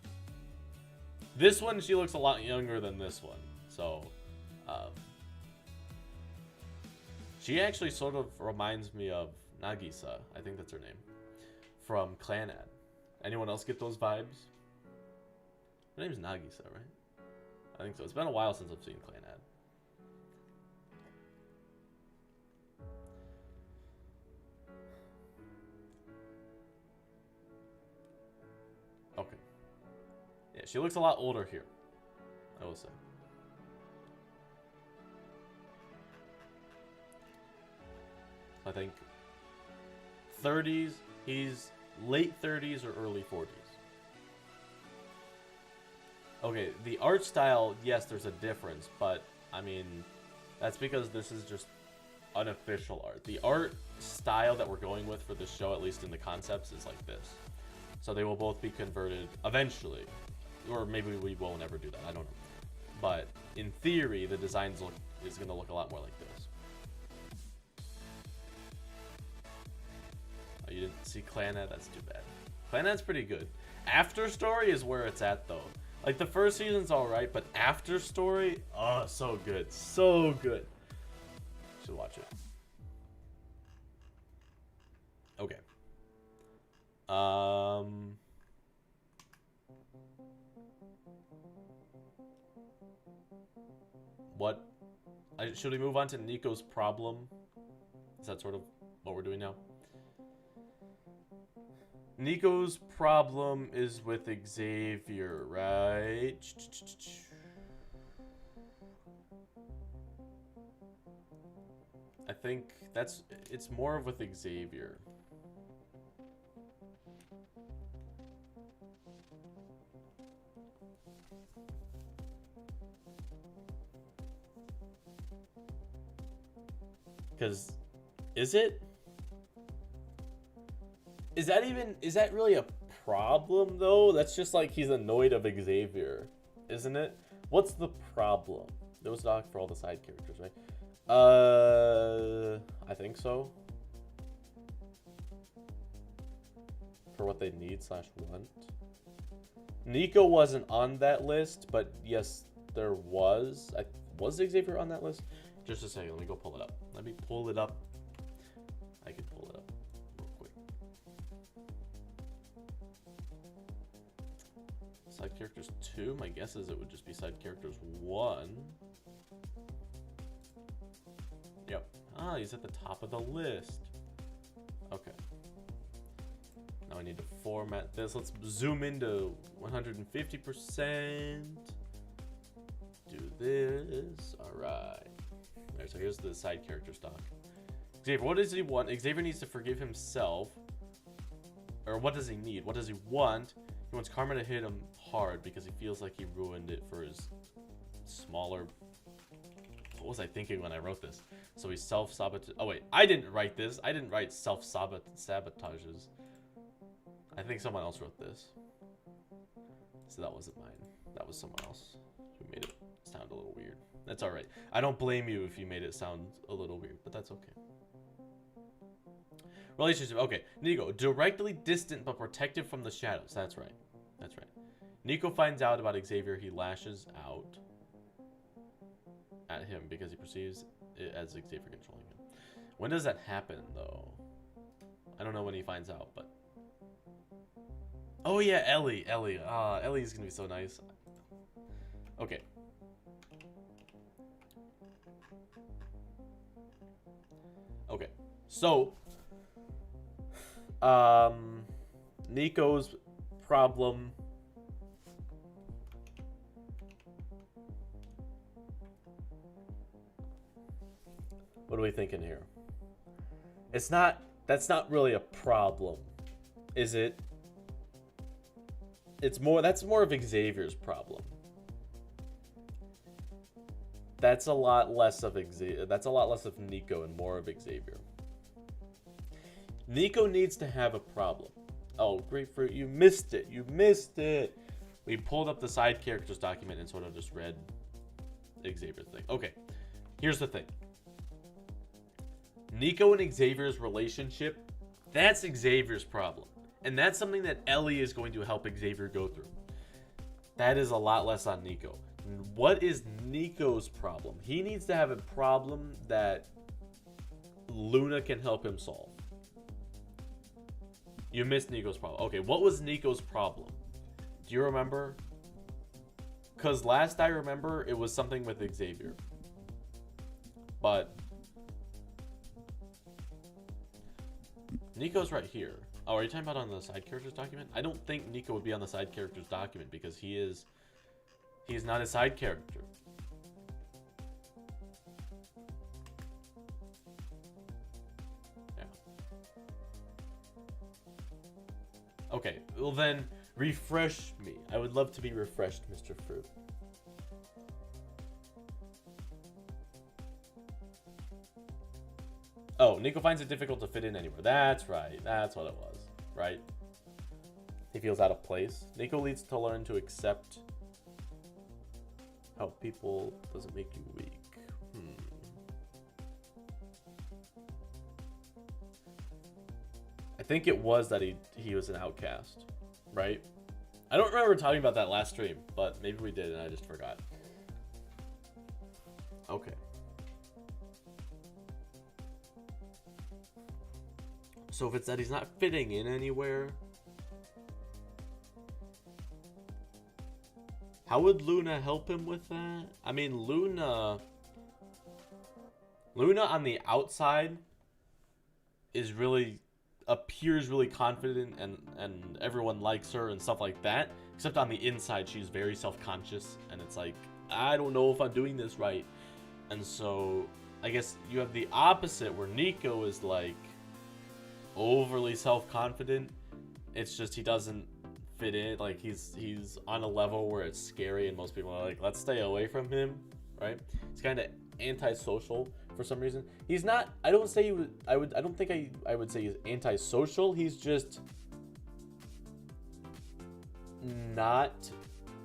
This one, she looks a lot younger than this one. So, she actually sort of reminds me of Nagisa. I think that's her name. From Clanad. Anyone else get those vibes? Her name's Nagisa, right? I think so. It's been a while since I've seen Clanad. Okay. Yeah, she looks a lot older here, I will say. I think 30s, he's late 30s or early 40s. Okay, the art style, yes, there's a difference, but I mean, that's because this is just unofficial art. The art style that we're going with for this show, at least in the concepts, is like this. So they will both be converted eventually, or maybe we won't ever do that, I don't know. But in theory, the designs is going to look a lot more like this. Oh, you didn't see Clanad? That's too bad. Clanad's pretty good. After Story is where it's at, though. Like, the first season's alright, but After Story, oh, so good. So good. Should watch it. Okay. What? Should we move on to Nico's problem? Is that sort of what we're doing now? Nico's problem is with Xavier, right? I think it's more with Xavier. Because, is it? Is that really a problem, though? That's just like he's annoyed of Xavier, isn't it? What's the problem? There was a doc for all the side characters, right? I think so. For what they need / want. Niko wasn't on that list, but yes, there was. Was Xavier on that list? Just a second, let me go pull it up. Let me pull it up. I can pull it up real quick. Side characters 2, my guess is it would just be side characters 1. Yep. Ah, he's at the top of the list. Okay. Now I need to format this. Let's zoom into 150%. Do this. Alright. Alright, so here's the side character stock. Xavier, what does he want? Xavier needs to forgive himself. Or what does he need? What does he want? He wants karma to hit him hard because he feels like he ruined it for his smaller... What was I thinking when I wrote this? So he self-sabotages... Oh wait, I didn't write this. I didn't write self-sabotages. I think someone else wrote this. So that wasn't mine. That was someone else who made it sound a little weird. That's alright. I don't blame you if you made it sound a little weird, but that's okay. Relationship. Okay. Niko, directly distant but protective from the shadows. That's right. That's right. Niko finds out about Xavier. He lashes out at him because he perceives it as Xavier controlling him. When does that happen, though? I don't know when he finds out, but... Oh, yeah, Ellie. Ellie's gonna be so nice. Okay. Okay. So... Niko's problem... What are we thinking here? It's not... That's not really a problem, is it? It's more... That's more of Xavier's problem. That's a lot less of Xavier. That's a lot less of Niko and more of Xavier. Niko needs to have a problem. Oh, Grapefruit, you missed it. You missed it. We pulled up the side characters document and sort of just read Xavier's thing. Okay, here's the thing. Niko and Xavier's relationship, that's Xavier's problem. And that's something that Ellie is going to help Xavier go through. That is a lot less on Niko. What is Niko's problem? He needs to have a problem that Luna can help him solve. You missed Niko's problem. Okay, what was Niko's problem? Do you remember? Because last I remember, it was something with Xavier. But... Niko's right here. Oh, are you talking about on the side characters document? I don't think Niko would be on the side characters document because he's not a side character. Yeah. Okay, well then, refresh me. I would love to be refreshed, Mr. Fruit. Oh, Niko finds it difficult to fit in anywhere. That's right. That's what it was, right? He feels out of place. Niko needs to learn to accept how people doesn't make you weak. I think it was that he was an outcast, right? I don't remember talking about that last stream, but maybe we did and I just forgot. Okay. So if it's that he's not fitting in anywhere, how would Luna help him with that? I mean, Luna on the outside is really appears really confident and everyone likes her and stuff like that, except on the inside she's very self-conscious, and it's like, I don't know if I'm doing this right. And so I guess you have the opposite, where Nico is like overly self-confident. It's just he doesn't fit in. Like he's on a level where it's scary, and most people are like, let's stay away from him, right? He's kind of antisocial for some reason. He's not. I don't say I don't think I would say he's antisocial. He's just not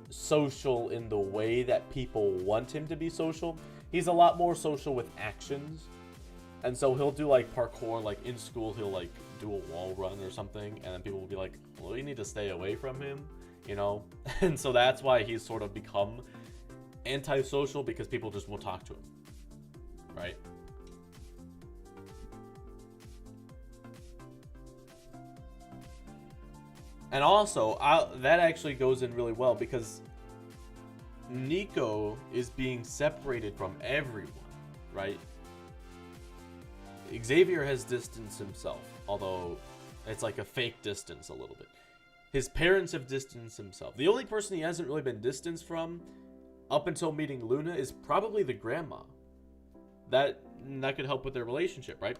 social in the way that people want him to be social. He's a lot more social with actions. And so he'll do like parkour, like in school he'll like do a wall run or something, and then people will be like, well, you need to stay away from him, you know? And so that's why he's sort of become antisocial, because people just won't talk to him, right? And also, that actually goes in really well, because Niko is being separated from everyone, right? Xavier has distanced himself, although it's like a fake distance a little bit. His parents have distanced himself. The only person he hasn't really been distanced from up until meeting Luna is probably the grandma. That could help with their relationship, right?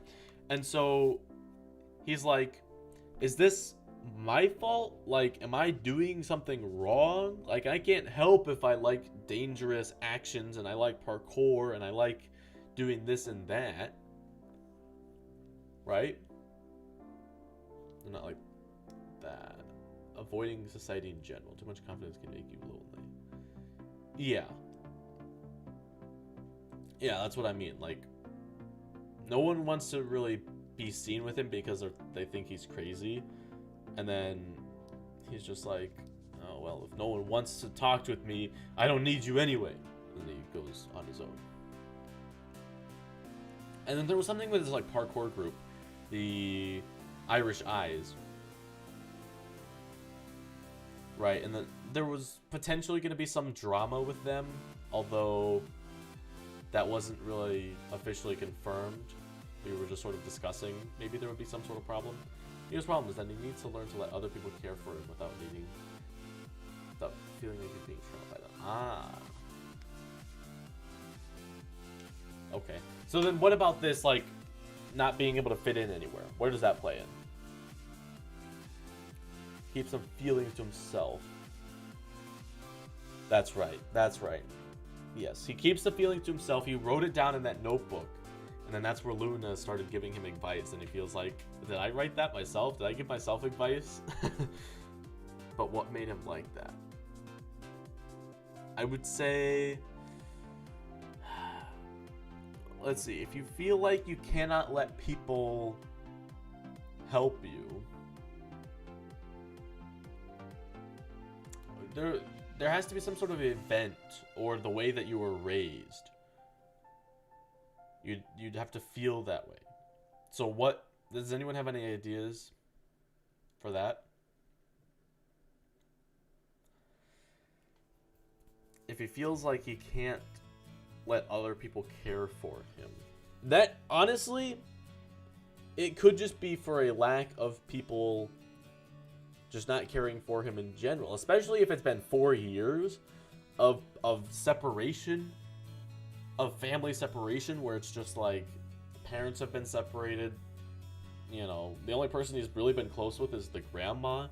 And so he's like, is this my fault? Like, am I doing something wrong? Like, I can't help if I like dangerous actions and I like parkour and I like doing this and that, right? Not like that. Avoiding society in general. Too much confidence can make you lonely. Yeah. Yeah, that's what I mean. Like, no one wants to really be seen with him because they think he's crazy. And then he's just like, oh, well, if no one wants to talk with me, I don't need you anyway. And then he goes on his own. And then there was something with this like parkour group, the Irish Eyes. Right, and then there was potentially going to be some drama with them, although that wasn't really officially confirmed. We were just sort of discussing maybe there would be some sort of problem. His problem is that he needs to learn to let other people care for him without feeling like he's being trapped by them. Ah. Okay. So then what about this, like, not being able to fit in anywhere? Where does that play in? Keep some feelings to himself. That's right. That's right. Yes, he keeps the feelings to himself. He wrote it down in that notebook. And then that's where Luna started giving him advice. And he feels like, did I write that myself? Did I give myself advice? But what made him like that? I would say... Let's see. If you feel like you cannot let people help you... There has to be some sort of event or the way that you were raised. You'd have to feel that way. So what, does anyone have any ideas for that? If he feels like he can't let other people care for him. That, honestly, it could just be for a lack of people just not caring for him in general, especially if it's been 4 years of separation, of family separation, where it's just like parents have been separated. You know, the only person he's really been close with is the grandma.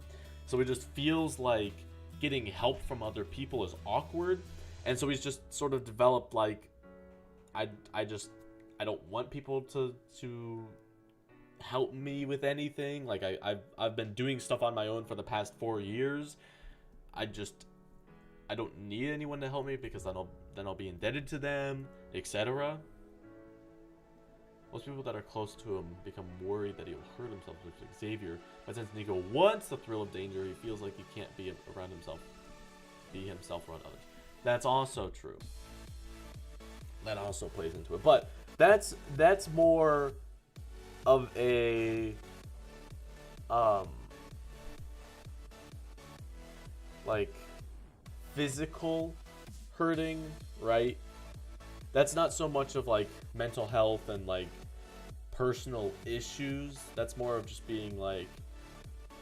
So it just feels like getting help from other people is awkward. And so he's just sort of developed like, I don't want people to help me with anything. Like I've been doing stuff on my own for the past 4 years. I don't need anyone to help me because then I'll be indebted to them, etc. Most people that are close to him become worried that he'll hurt himself with Xavier. But since Nico wants the thrill of danger, he feels like he can't be himself around others. That's also true. That also plays into it. But that's more of a like physical hurting, right? That's not so much of like mental health and like personal issues. That's more of just being like,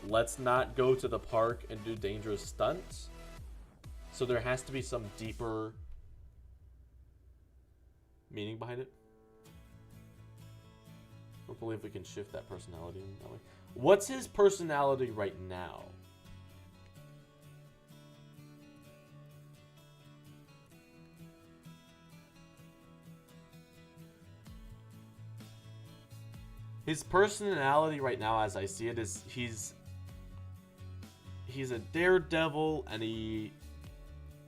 let's not go to the park and do dangerous stunts. So there has to be some deeper meaning behind it. I don't believe we can shift that personality in that way. What's his personality right now? His personality right now, as I see it, is he's a daredevil, and he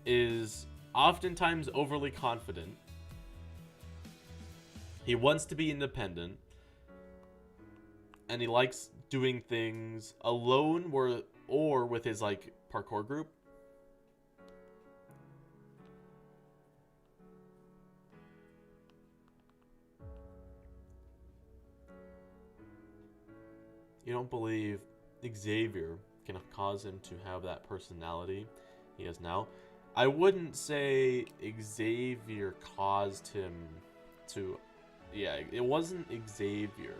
is oftentimes overly confident. He wants to be independent, and he likes doing things alone or with his like parkour group. You don't believe Xavier can cause him to have that personality he has now? I wouldn't say Xavier caused him to... Yeah, it wasn't Xavier.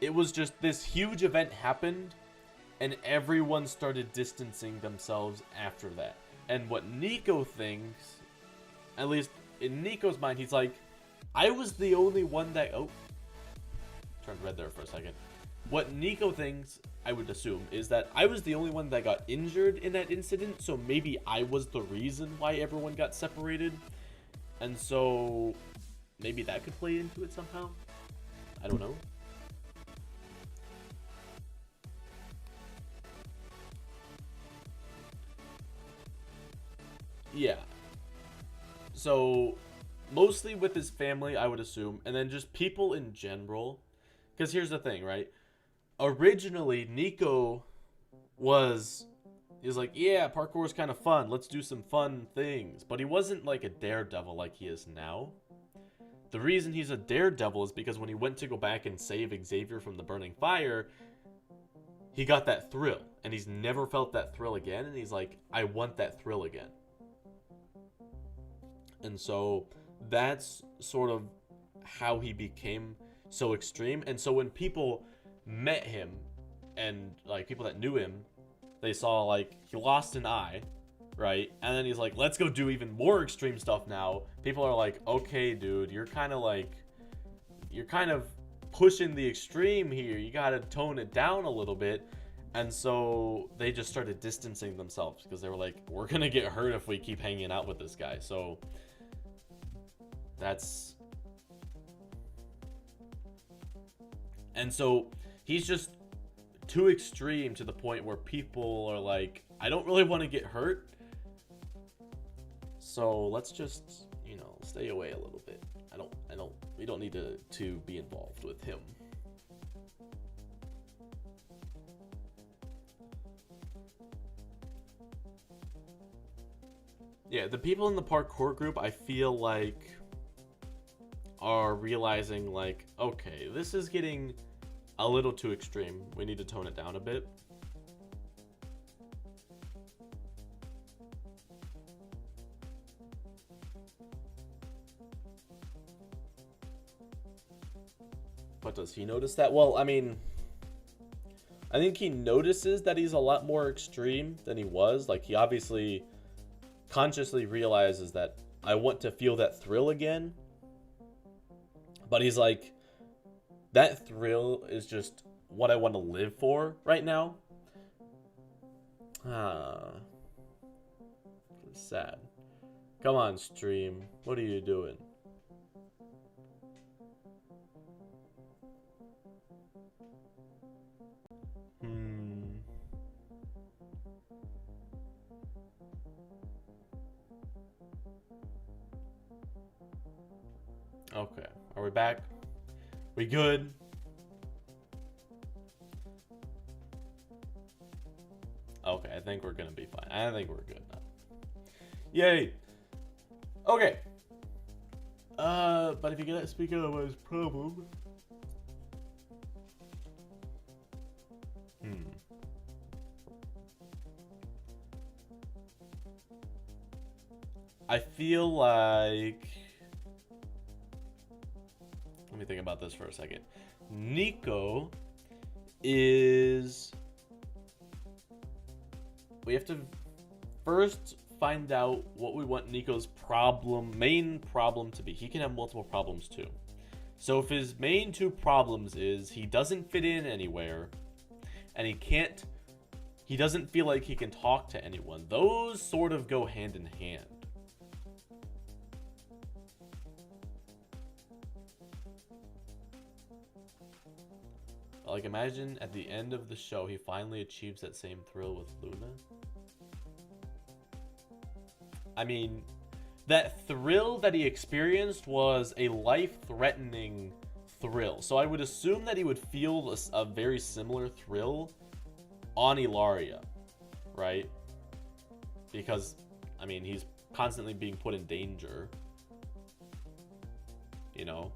It was just this huge event happened, and everyone started distancing themselves after that. And what Nico thinks, at least in Nico's mind, he's like, I was the only one that... Oh. Turned red there for a second. What Nico thinks, I would assume, is that I was the only one that got injured in that incident, so maybe I was the reason why everyone got separated. And so maybe that could play into it somehow. I don't know. Yeah. So mostly with his family, I would assume, and then just people in general. Because here's the thing, right? Originally, Nico was like, yeah, parkour is kind of fun. Let's do some fun things. But he wasn't like a daredevil like he is now. The reason he's a daredevil is because when he went to go back and save Xavier from the burning fire, he got that thrill. And he's never felt that thrill again. And he's like, I want that thrill again. And so that's sort of how he became so extreme. And so when people met him, and like people that knew him, they saw like he lost an eye, right? And then he's like, let's go do even more extreme stuff now. People are like, okay, dude, you're kind of pushing the extreme here. You gotta tone it down a little bit. And so they just started distancing themselves because they were like, we're gonna get hurt if we keep hanging out with this guy. So that's... And so he's just too extreme to the point where people are like, I don't really want to get hurt, so let's just, you know, stay away a little bit. We don't need to be involved with him. Yeah, the people in the parkour group, I feel like, are realizing like, okay, this is getting a little too extreme. We need to tone it down a bit. But does he notice that? Well, I mean, I think he notices that he's a lot more extreme than he was. Like, he obviously consciously realizes that I want to feel that thrill again. But he's like, that thrill is just what I want to live for right now. Sad. Come on, stream. What are you doing? Okay. Are we back? We good? Okay, I think we're gonna be fine. I think we're good now. Yay! Okay. But if you cannot speak otherwise, problem. I feel like... Let me think about this for a second. Nico is... We have to first find out what we want Nico's main problem to be. He can have multiple problems too. So if his main two problems is he doesn't fit in anywhere and he doesn't feel like he can talk to anyone, those sort of go hand in hand. Like, imagine at the end of the show, he finally achieves that same thrill with Luna. I mean, that thrill that he experienced was a life-threatening thrill. So I would assume that he would feel a very similar thrill on Ilaria, right? Because, I mean, he's constantly being put in danger, you know?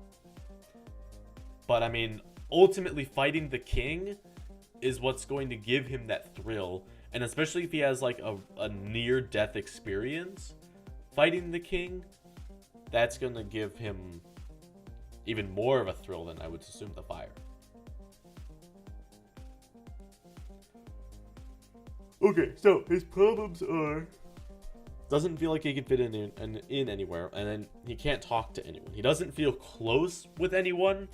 But, I mean, ultimately fighting the king is what's going to give him that thrill. And especially if he has like a near-death experience fighting the king, that's going to give him even more of a thrill than I would assume the fire. Okay, so his problems are... Doesn't feel like he can fit in anywhere, and then he can't talk to anyone. He doesn't feel close with anyone,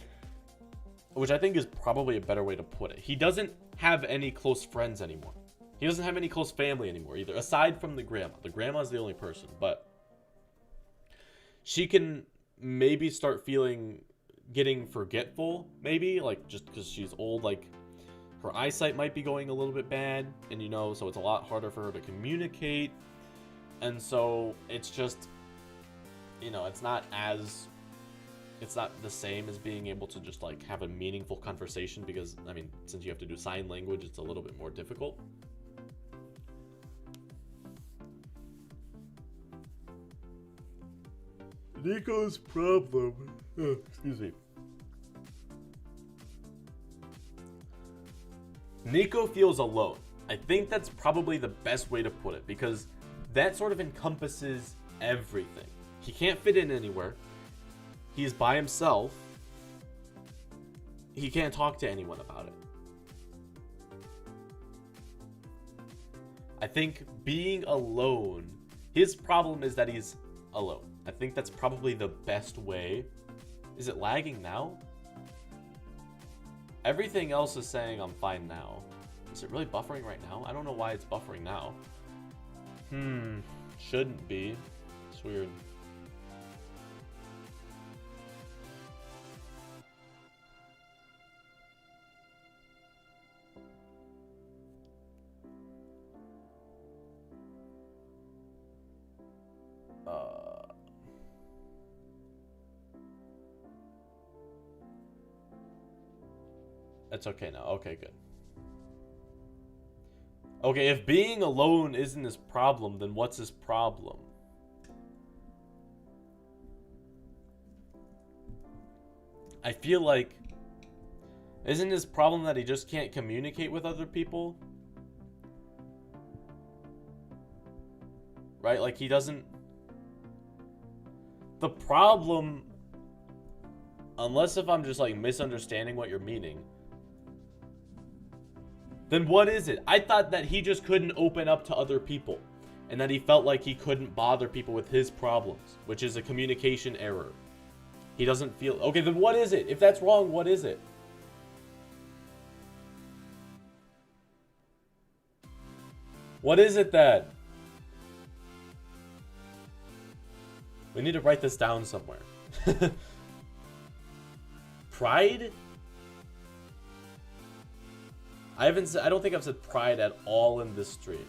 which I think is probably a better way to put it. He doesn't have any close friends anymore. He doesn't have any close family anymore either, aside from the grandma. The grandma is the only person, but she can maybe start getting forgetful, maybe, like, just because she's old, like, her eyesight might be going a little bit bad, and, you know, so it's a lot harder for her to communicate, and so it's just, you know, it's not the same as being able to just, like, have a meaningful conversation because, I mean, since you have to do sign language, it's a little bit more difficult. Nico's problem... excuse me. Nico feels alone. I think that's probably the best way to put it because that sort of encompasses everything. He can't fit in anywhere. He's by himself. He can't talk to anyone about it. I think being alone, his problem is that he's alone. I think that's probably the best way. Is it lagging now? Everything else is saying I'm fine now. Is it really buffering right now? I don't know why it's buffering now. Shouldn't be. It's weird. It's okay now. Okay, good. Okay, if being alone isn't his problem, then what's his problem? I feel like... Isn't his problem that he just can't communicate with other people? Right? Like, he doesn't... The problem... Unless if I'm just, like, misunderstanding what you're meaning... Then what is it? I thought that he just couldn't open up to other people. And that he felt like he couldn't bother people with his problems. Which is a communication error. He doesn't feel... Okay, then what is it? If that's wrong, what is it? What is it then? We need to write this down somewhere. Pride? I don't think I've said pride at all in this stream.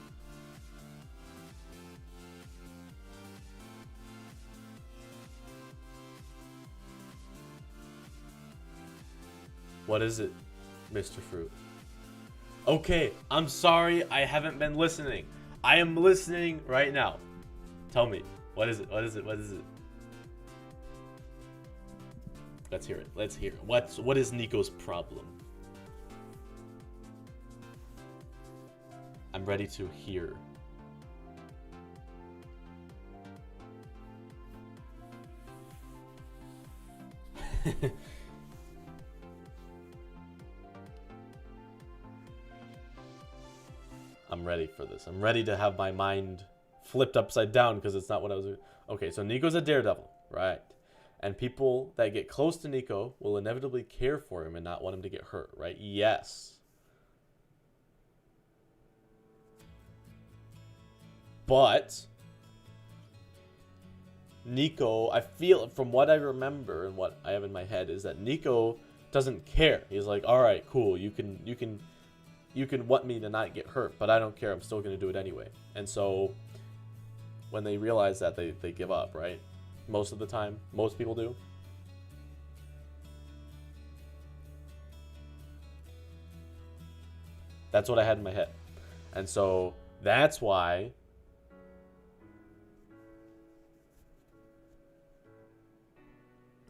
What is it, Mr. Fruit? Okay, I'm sorry, I haven't been listening. I am listening right now. Tell me, what is it? What is it? What is it? Let's hear it. Let's hear it. What is Nico's problem? I'm ready to hear. I'm ready for this. I'm ready to have my mind flipped upside down because it's not what I was. Okay, so Nico's a daredevil, right? And people that get close to Nico will inevitably care for him and not want him to get hurt, right? Yes. But Nico, I feel from what I remember and what I have in my head is that Nico doesn't care. He's like, all right, cool. You can want me to not get hurt, but I don't care. I'm still going to do it anyway. And so when they realize that, they give up, right? Most of the time. Most people do. That's what I had in my head. And so that's why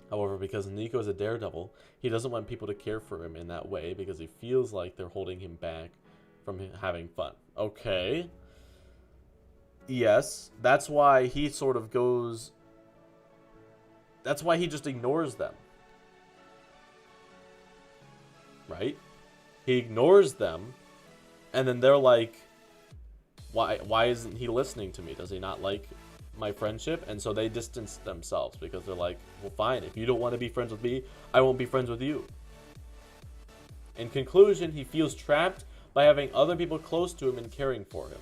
however, because Nico is a daredevil, he doesn't want people to care for him in that way because he feels like they're holding him back from having fun. Okay. Yes, that's why he sort of goes... That's why he just ignores them. Right? He ignores them, and then they're like, why isn't he listening to me? Does he not like my friendship? And so they distance themselves because they're like, well, fine, if you don't want to be friends with me, I won't be friends with you. In conclusion, he feels trapped by having other people close to him and caring for him.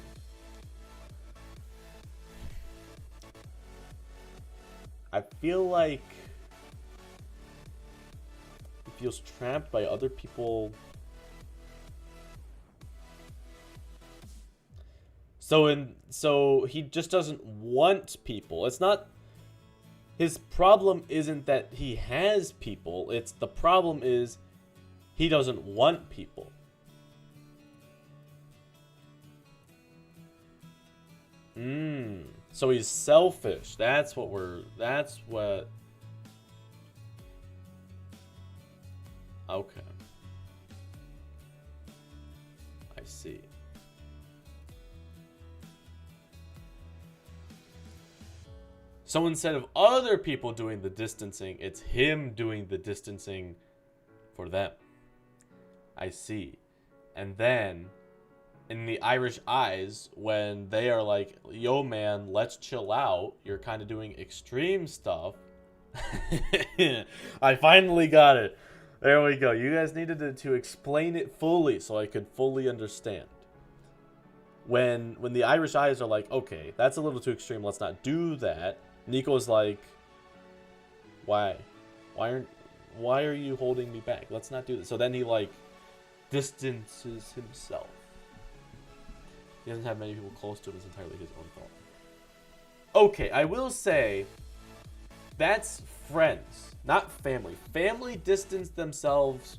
I feel like he feels trapped by other people. So he just doesn't want people. It's not, his problem isn't that he has people. It's the problem is he doesn't want people. So he's selfish. That's what. Okay. I see. So instead of other people doing the distancing, it's him doing the distancing for them. I see. And then, in the Irish eyes, when they are like, yo man, let's chill out, you're kind of doing extreme stuff. I finally got it. There we go. You guys needed to explain it fully so I could fully understand. When the Irish eyes are like, okay, that's a little too extreme, let's not do that. Nico's like, why are you holding me back? Let's not do this. So then he like distances himself. He doesn't have many people close to him. It's entirely his own fault. Okay, I will say that's friends, not family. Family distanced themselves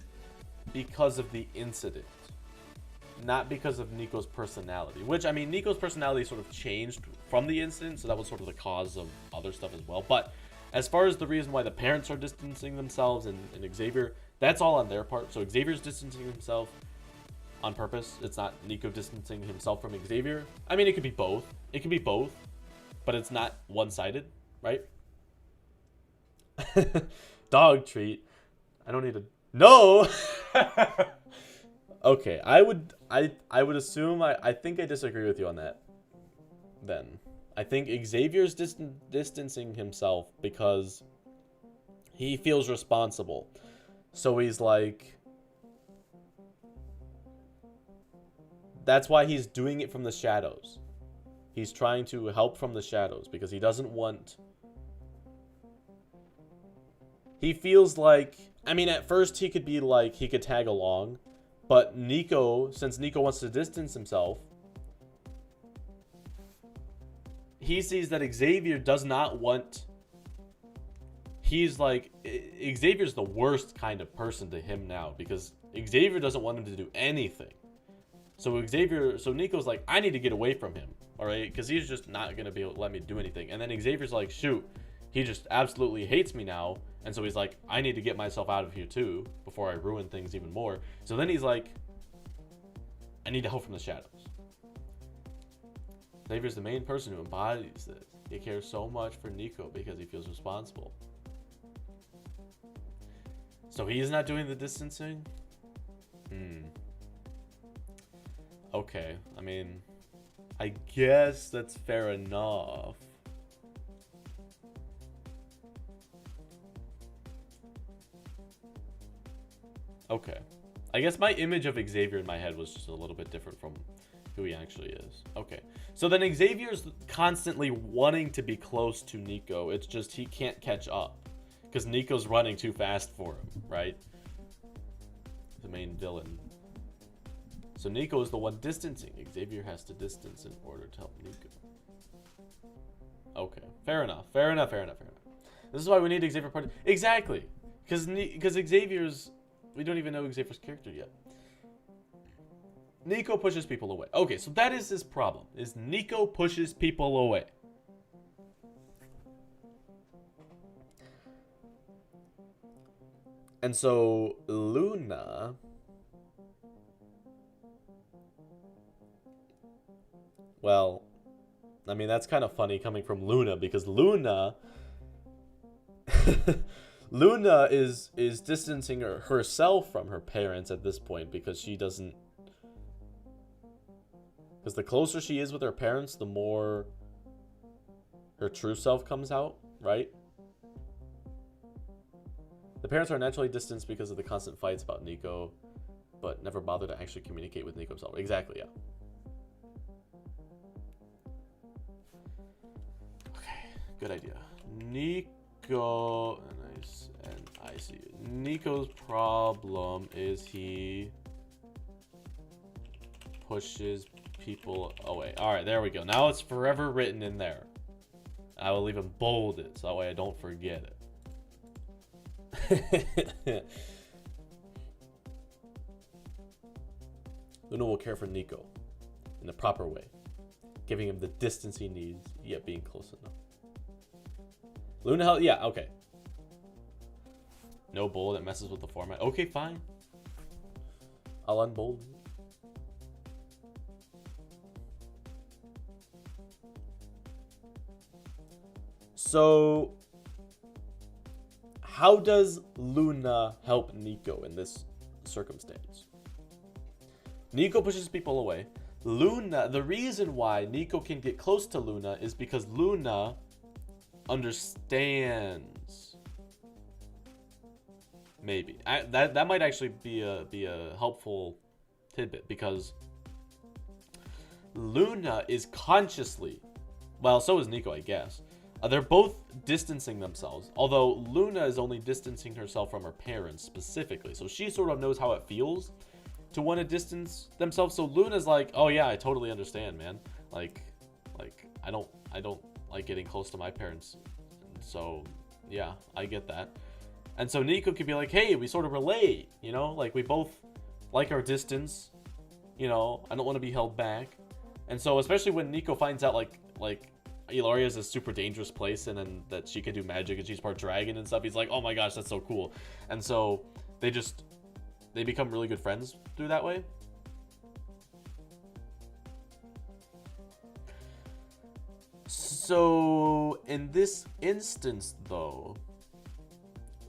because of the incident, not because of Nico's personality. Which, I mean, Nico's personality sort of changed from the incident, so that was sort of the cause of other stuff as well. But as far as the reason why the parents are distancing themselves and Xavier, that's all on their part. So Xavier's distancing himself on purpose. It's not Nico distancing himself from Xavier. I mean, it could be both. It could be both, but it's not one-sided, right? Dog treat. I don't need to... No! Okay, I would assume... I think I disagree with you on that, then. I think Xavier's distancing himself because he feels responsible. So he's like... That's why he's doing it from the shadows. He's trying to help from the shadows because he doesn't want... He feels like... I mean, at first he could be like... He could tag along. But Nico, since Nico wants to distance himself... He sees that Xavier does not want... He's like... Xavier's the worst kind of person to him now. Because Xavier doesn't want him to do anything. So Nico's like, I need to get away from him. Alright? Because he's just not going to be able to let me do anything. And then Xavier's like, shoot. He just absolutely hates me now. And so he's like, I need to get myself out of here too. Before I ruin things even more. So then he's like, I need to help from the shadows. Xavier's the main person who embodies this. He cares so much for Nico because he feels responsible. So he's not doing the distancing? Okay, I mean, I guess that's fair enough. Okay. I guess my image of Xavier in my head was just a little bit different from who he actually is. Okay. So then Xavier's constantly wanting to be close to Nico. It's just he can't catch up. Because Nico's running too fast for him, right? The main villain. So Nico is the one distancing. Xavier has to distance in order to help Nico. Okay. Fair enough. Fair enough, fair enough, fair enough. This is why we need Xavier part. Exactly. Because Xavier's... We don't even know Xavier's character yet. Nico pushes people away. Okay, so that is his problem. Is Nico pushes people away. And so Luna... Well, I mean, that's kind of funny coming from Luna, because Luna... Luna is distancing herself from her parents at this point because she doesn't... Because the closer she is with her parents, the more her true self comes out, right? The parents are naturally distanced because of the constant fights about Nico, but never bother to actually communicate with Nico himself. Exactly, yeah. Okay, good idea. Nico... And I see it. Nico's problem is he pushes people away. Alright, there we go. Now it's forever written in there. I will even bold it so that way I don't forget it. Luna will care for Nico in the proper way, giving him the distance he needs, yet being close enough. Luna, yeah, okay. No bold, it messes with the format. Okay, fine. I'll unbold it. So, how does Luna help Nico in this circumstance? Nico pushes people away. Luna, the reason why Nico can get close to Luna is because Luna understands. Maybe that might actually be a helpful tidbit, because Luna is consciously, well, so is Nico, I guess. They're both distancing themselves, although Luna is only distancing herself from her parents specifically, so she sort of knows how it feels to want to distance themselves. So Luna's like, oh yeah, I totally understand, man. Like I don't like getting close to my parents, so yeah, I get that. And so Nico could be like, hey, we sort of relate, you know? Like, we both like our distance, you know? I don't want to be held back. And so, especially when Nico finds out, like Ilaria is a super dangerous place, and then that she can do magic and she's part dragon and stuff, he's like, oh my gosh, that's so cool. And so, they become really good friends through that way. So, in this instance, though...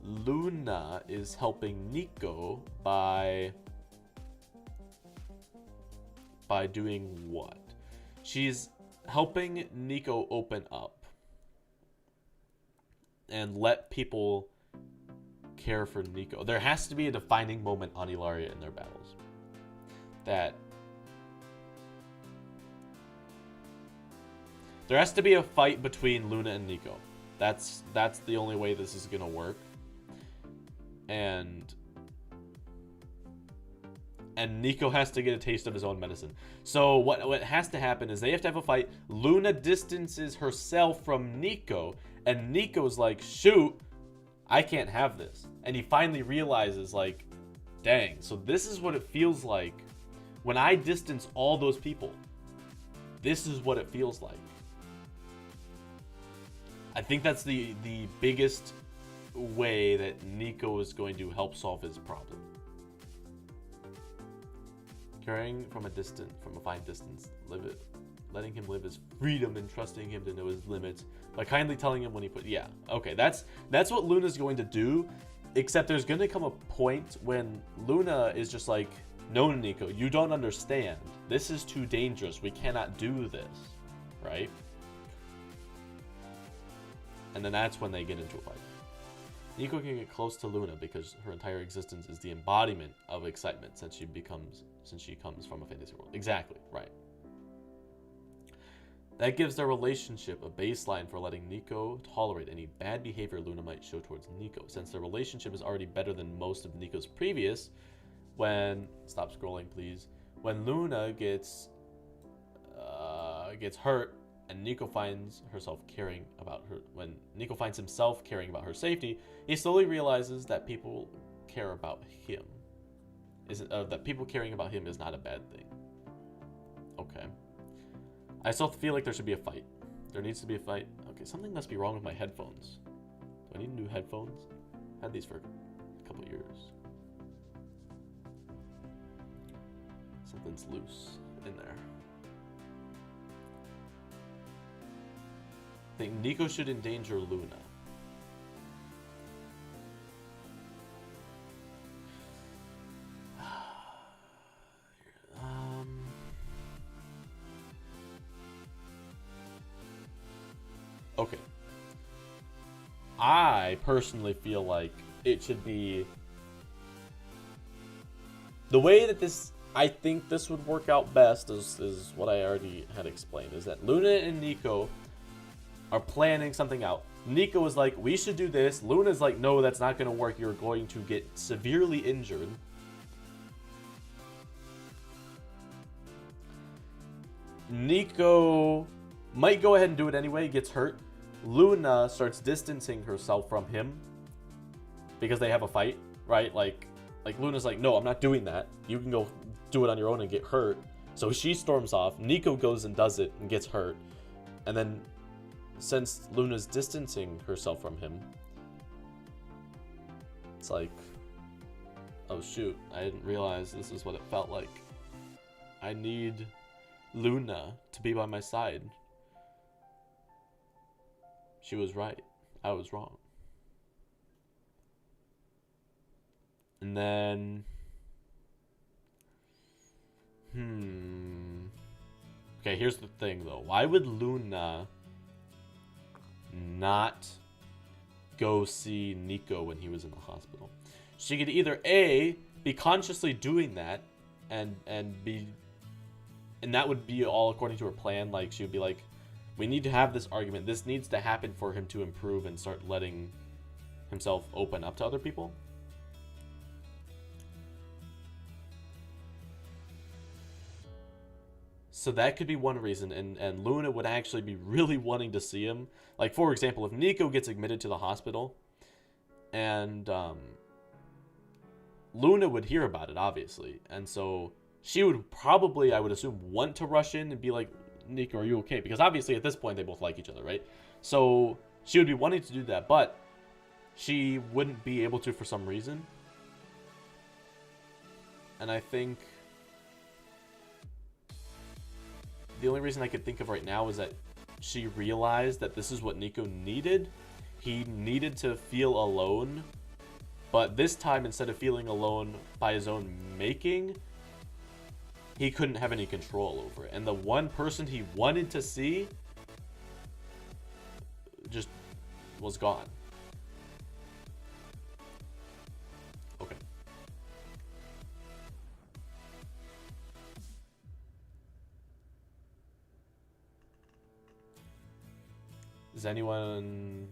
Luna is helping Nico by doing what? She's helping Nico open up and let people care for Nico. There has to be a defining moment on Ilaria in their battles. There has to be a fight between Luna and Nico. That's the only way this is gonna work. And Nico has to get a taste of his own medicine. So what has to happen is they have to have a fight. Luna distances herself from Nico, and Nico's like, shoot, I can't have this. And he finally realizes, like, dang, so this is what it feels like when I distance all those people. This is what it feels like. I think that's the biggest way that Nico is going to help solve his problem. Caring from a fine distance, letting him live his freedom and trusting him to know his limits by kindly telling him when he yeah, okay, that's what Luna's going to do, except there's going to come a point when Luna is just like, No, Nico, you don't understand. This is too dangerous. We cannot do this, right? And then that's when they get into a fight. Nico can get close to Luna because her entire existence is the embodiment of excitement since she comes from a fantasy world. Exactly, right. That gives their relationship a baseline for letting Nico tolerate any bad behavior Luna might show towards Nico. Since their relationship is already better than most of Nico's previous, stop scrolling please. When Luna gets hurt and Nico finds himself caring about her safety, he slowly realizes that people care about him. That people caring about him is not a bad thing. Okay. I still feel like there should be a fight. There needs to be a fight. Okay, something must be wrong with my headphones. Do I need new headphones? I had these for a couple years. Something's loose in there. I think Nico should endanger Luna. Okay. I personally feel like it should be the way that I think this would work out best is what I already had explained, is that Luna and Nico are planning something out. Nico is like, we should do this. Luna's like, no, that's not going to work. You're going to get severely injured. Nico might go ahead and do it anyway, gets hurt. Luna starts distancing herself from him because they have a fight, right? Like Luna's like, no, I'm not doing that. You can go do it on your own and get hurt. So she storms off. Nico goes and does it and gets hurt. And then since Luna's distancing herself from him, it's like, oh shoot, I didn't realize this is what it felt like. I need Luna to be by my side. She was right. I was wrong. And then... Okay, here's the thing, though. Why would Luna not go see Nico when he was in the hospital? She could either A, be consciously doing that, and that would be all according to her plan. Like, she would be like, we need to have this argument. This needs to happen for him to improve and start letting himself open up to other people. So that could be one reason, and Luna would actually be really wanting to see him. Like, for example, if Nico gets admitted to the hospital, and Luna would hear about it, obviously. And so she would probably, I would assume, want to rush in and be like, Nico, are you okay? Because obviously at this point they both like each other, right? So she would be wanting to do that, but she wouldn't be able to for some reason. And I think the only reason I could think of right now is that she realized that this is what Nico needed. He needed to feel alone, but this time, instead of feeling alone by his own making, he couldn't have any control over it. And the one person he wanted to see just was gone. Okay. Does anyone...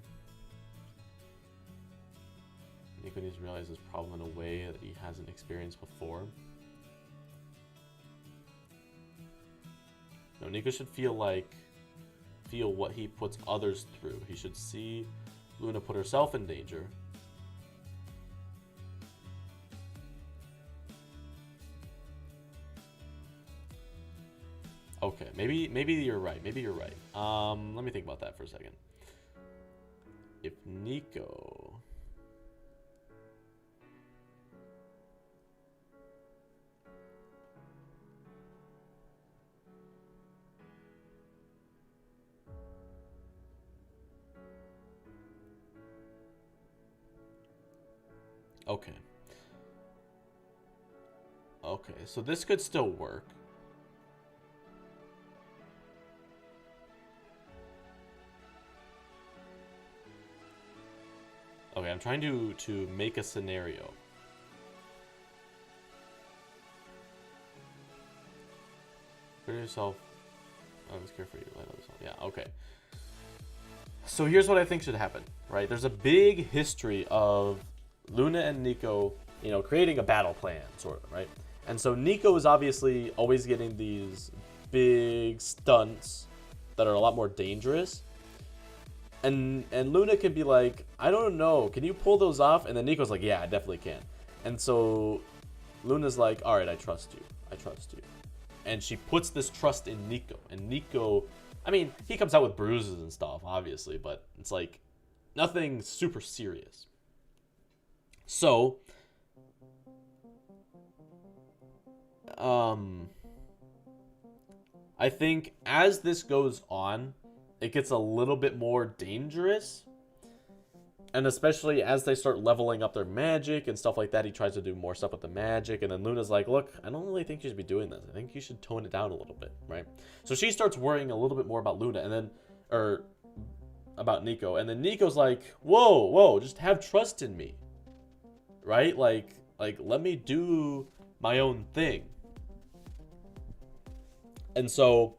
Nico needs to realize this problem in a way that he hasn't experienced before. No, Nico should feel what he puts others through. He should see Luna put herself in danger. Okay, maybe you're right. Maybe you're right. Let me think about that for a second. If Nico... Okay. Okay, so this could still work. Okay, I'm trying to make a scenario. For yourself. I always care for you. Let others know. Yeah, okay. So here's what I think should happen, right? There's a big history of Luna and Nico, you know, creating a battle plan, sort of, right? And so Nico is obviously always getting these big stunts that are a lot more dangerous. And Luna can be like, I don't know, can you pull those off? And then Nico's like, yeah, I definitely can. And so Luna's like, all right, I trust you. I trust you. And she puts this trust in Nico. And Nico, I mean, he comes out with bruises and stuff, obviously, but it's like nothing super serious. So, I think as this goes on, it gets a little bit more dangerous. And especially as they start leveling up their magic and stuff like that, he tries to do more stuff with the magic. And then Luna's like, look, I don't really think you should be doing this. I think you should tone it down a little bit, right? So she starts worrying a little bit more about Luna and then, or about Nico. And then Nico's like, whoa, just have trust in me, right? Like let me do my own thing. And so,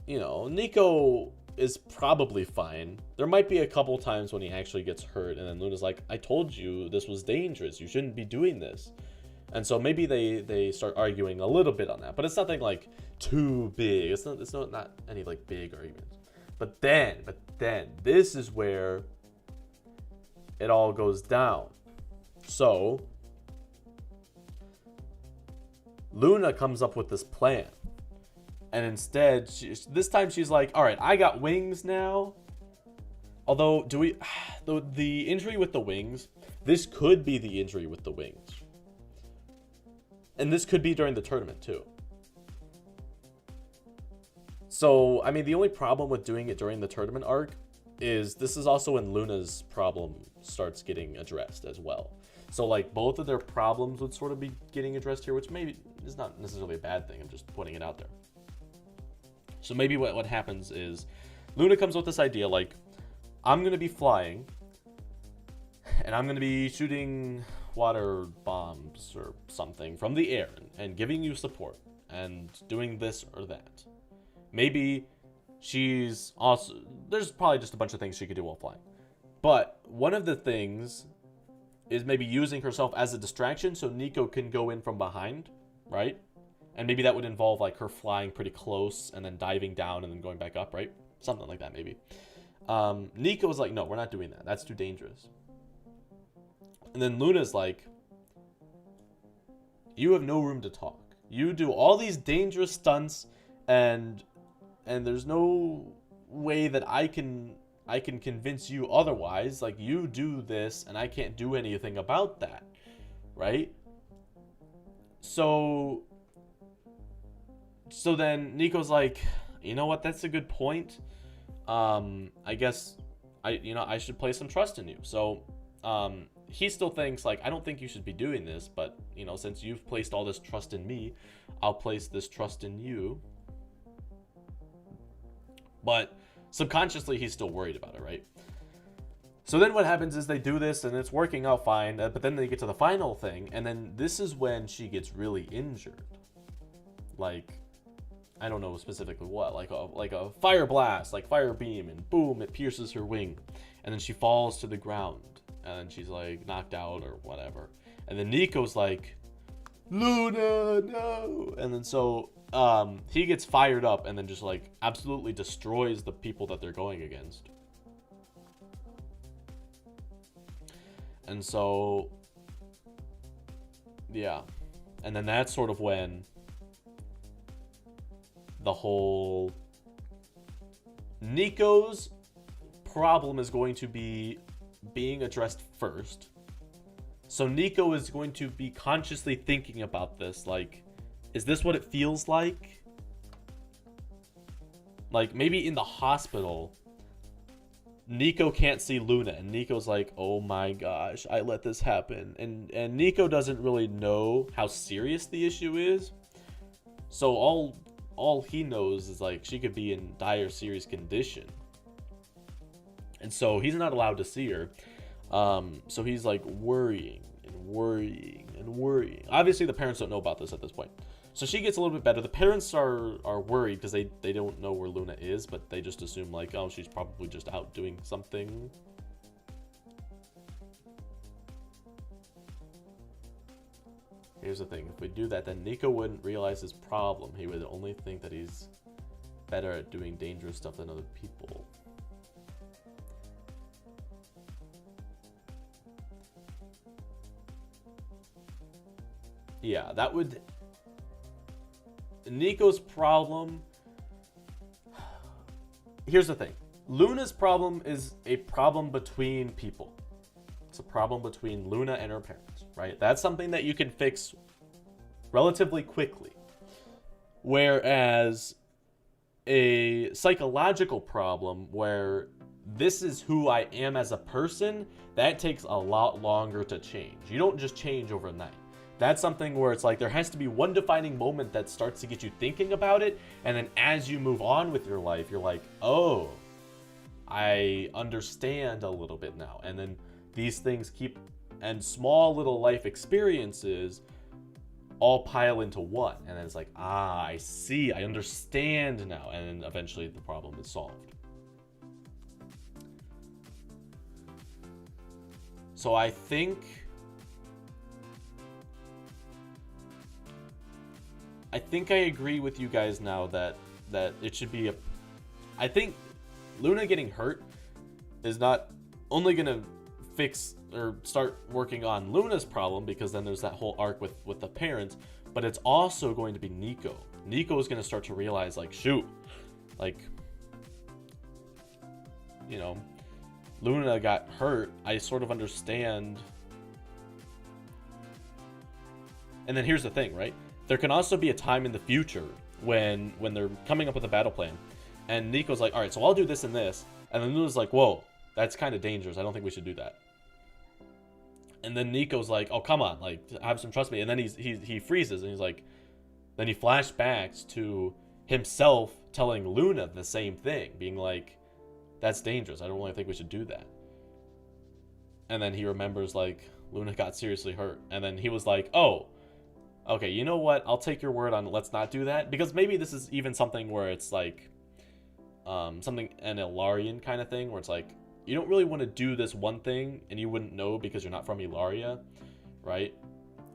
you know, Nico is probably fine. There might be a couple times when he actually gets hurt, and then Luna's like, I told you this was dangerous. You shouldn't be doing this. And so maybe they start arguing a little bit on that, but it's nothing like too big. It's not any like big arguments. But then this is where it all goes down. So Luna comes up with this plan. And instead, this time she's like, all right, I got wings now. Although, the injury with the wings, this could be the injury with the wings. And this could be during the tournament too. So, I mean, the only problem with doing it during the tournament arc is this is also when Luna's problem starts getting addressed as well. So, like, both of their problems would sort of be getting addressed here, which maybe is not necessarily a bad thing. I'm just putting it out there. So maybe what happens is Luna comes with this idea like, I'm going to be flying and I'm going to be shooting water bombs or something from the air and giving you support and doing this or that. Maybe she's also, there's probably just a bunch of things she could do while flying. But one of the things is maybe using herself as a distraction so Nico can go in from behind, right? And maybe that would involve like her flying pretty close and then diving down and then going back up, right? Something like that, maybe. Nico was like, no, we're not doing that. That's too dangerous. And then Luna's like, you have no room to talk. You do all these dangerous stunts and there's no way that I can convince you otherwise. Like, you do this and I can't do anything about that, right? So then Nico's like, you know what? That's a good point. I guess I should place some trust in you. So he still thinks like, I don't think you should be doing this, but you know, since you've placed all this trust in me, I'll place this trust in you. But subconsciously, he's still worried about it, right? So then what happens is they do this and it's working out fine, but then they get to the final thing, and then this is when she gets really injured. Like, I don't know specifically what, like a fire blast, like fire beam, and boom, it pierces her wing. And then she falls to the ground, and then she's like knocked out or whatever. And then Nico's like, Luna, no! And then so he gets fired up and then just like absolutely destroys the people that they're going against. And so, yeah. And then that's sort of when the whole Nico's problem is going to be being addressed first. So Nico is going to be consciously thinking about this, like, is this what it feels like? Like, maybe in the hospital, Nico can't see Luna, and Nico's like, oh my gosh, I let this happen. And Nico doesn't really know how serious the issue is. So all he knows is like she could be in dire serious condition. And so he's not allowed to see her. So he's like worrying and worrying and worrying. Obviously the parents don't know about this at this point. So she gets a little bit better. The parents are worried because they don't know where Luna is, but they just assume like, oh, she's probably just out doing something. Here's the thing. If we do that, then Nico wouldn't realize his problem. He would only think that he's better at doing dangerous stuff than other people. Yeah, that would... Nico's problem... Here's the thing. Luna's problem is a problem between people. It's a problem between Luna and her parents, right? That's something that you can fix relatively quickly. Whereas a psychological problem where this is who I am as a person, that takes a lot longer to change. You don't just change overnight. That's something where it's like there has to be one defining moment that starts to get you thinking about it, and then as you move on with your life, you're like, oh, I understand a little bit now. And then these things keep, and small little life experiences all pile into one. And then it's like, ah, I see, I understand now. And then eventually the problem is solved. So I think I agree with you guys now that it should be a... I think Luna getting hurt is not only going to fix or start working on Luna's problem, because then there's that whole arc with the parents, but it's also going to be Nico. Nico is going to start to realize, like, shoot, like, you know, Luna got hurt. I sort of understand. And then here's the thing, right? There can also be a time in the future when they're coming up with a battle plan, and Nico's like, all right, so I'll do this and this, and then Luna's like, whoa, that's kind of dangerous. I don't think we should do that. And then Nico's like, oh, come on, like, have some trust me. And then he freezes, and he's like, then he flashbacks to himself telling Luna the same thing, being like, that's dangerous. I don't really think we should do that. And then he remembers, like, Luna got seriously hurt. And then he was like, oh, okay, you know what? I'll take your word on let's not do that. Because maybe this is even something where it's like, something, an Ilarian kind of thing, where it's like, you don't really want to do this one thing, and you wouldn't know because you're not from Ilaria, right?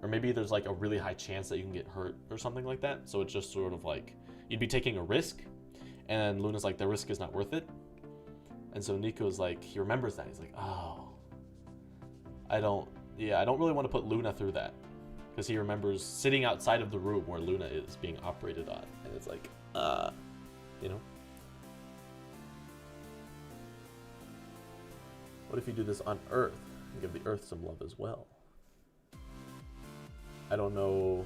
Or maybe there's like a really high chance that you can get hurt or something like that. So it's just sort of like, you'd be taking a risk, and Luna's like, the risk is not worth it. And so Nico's like, he remembers that. He's like, oh, I don't really want to put Luna through that. Because he remembers sitting outside of the room where Luna is being operated on. And it's like, you know? What if you do this on Earth and give the Earth some love as well? I don't know.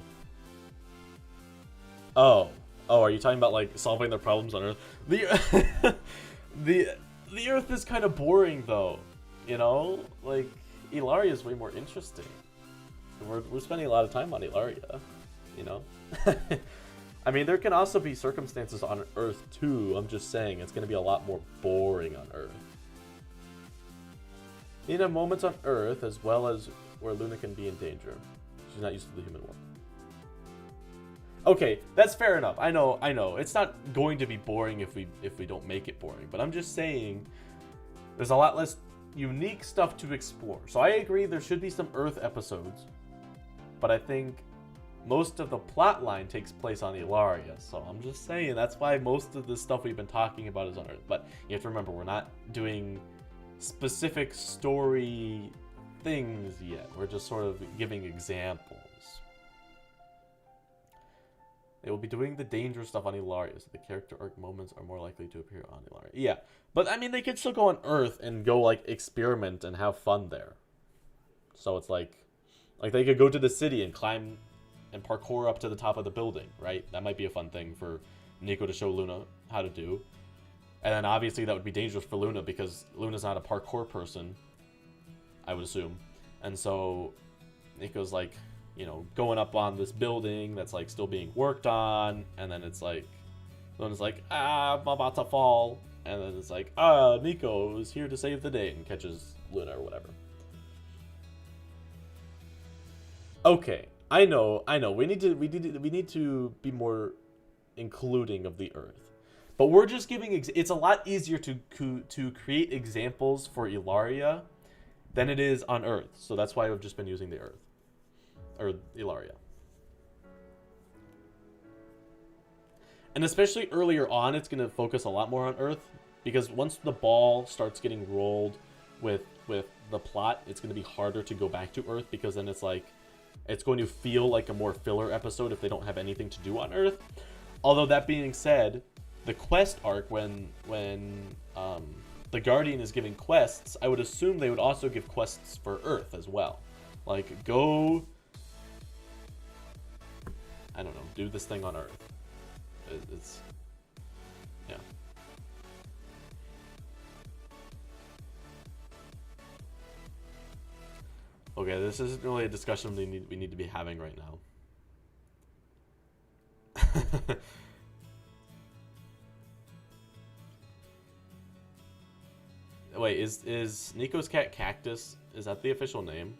Oh, are you talking about like solving their problems on Earth? The Earth is kind of boring though, you know? Like, Ilaria is way more interesting. We're spending a lot of time on Ilaria, you know? I mean, there can also be circumstances on Earth too. I'm just saying it's going to be a lot more boring on Earth. You have moments on Earth as well as where Luna can be in danger. She's not used to the human world. Okay, that's fair enough. I know. It's not going to be boring if we don't make it boring. But I'm just saying there's a lot less unique stuff to explore. So I agree there should be some Earth episodes. But I think most of the plot line takes place on Ilaria. So I'm just saying that's why most of the stuff we've been talking about is on Earth. But you have to remember, we're not doing specific story things yet. We're just sort of giving examples. They will be doing the dangerous stuff on Ilaria, so the character arc moments are more likely to appear on Ilaria. Yeah, but I mean, they could still go on Earth and go like experiment and have fun there. So it's like they could go to the city and climb and parkour up to the top of the building, right? That might be a fun thing for Nico to show Luna how to do. And then obviously that would be dangerous for Luna because Luna's not a parkour person, I would assume. And so Nico's like, you know, going up on this building that's like still being worked on, and then it's like Luna's like, I'm about to fall, and then it's like, Nico is here to save the day and catches Luna or whatever. Okay, I know. We need to be more including of the Earth, but we're just giving. It's a lot easier to create examples for Ilaria than it is on Earth. So that's why we've just been using the Earth or Ilaria. And especially earlier on, it's going to focus a lot more on Earth because once the ball starts getting rolled with the plot, it's going to be harder to go back to Earth because then it's like it's going to feel like a more filler episode if they don't have anything to do on Earth. Although that being said, the quest arc when the Guardian is giving quests, I would assume they would also give quests for Earth as well. Like go, I don't know, do this thing on Earth. It's yeah. Okay, this isn't really a discussion we need to be having right now. Wait, is Nico's cat Cactus? Is that the official name?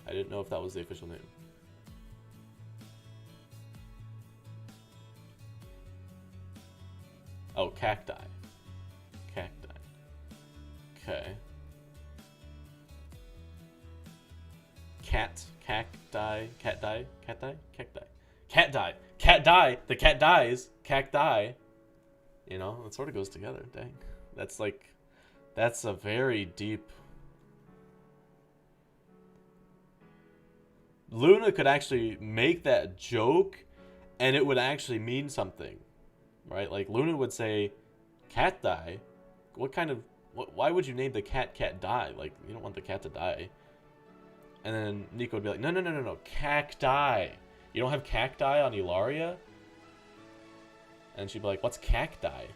I didn't know if that was the official name. Oh, cacti. Cacti. Okay. Cacti. Cacti. Cat die. The cat dies. Cacti. You know, it sort of goes together. Dang. That's a very deep. Luna could actually make that joke and it would actually mean something. Right? Like Luna would say, cat die? What kind of, why would you name the cat die? Like, you don't want the cat to die. And then Nico would be like, no, cacti. You don't have cacti on Ilaria? And she'd be like, what's cacti?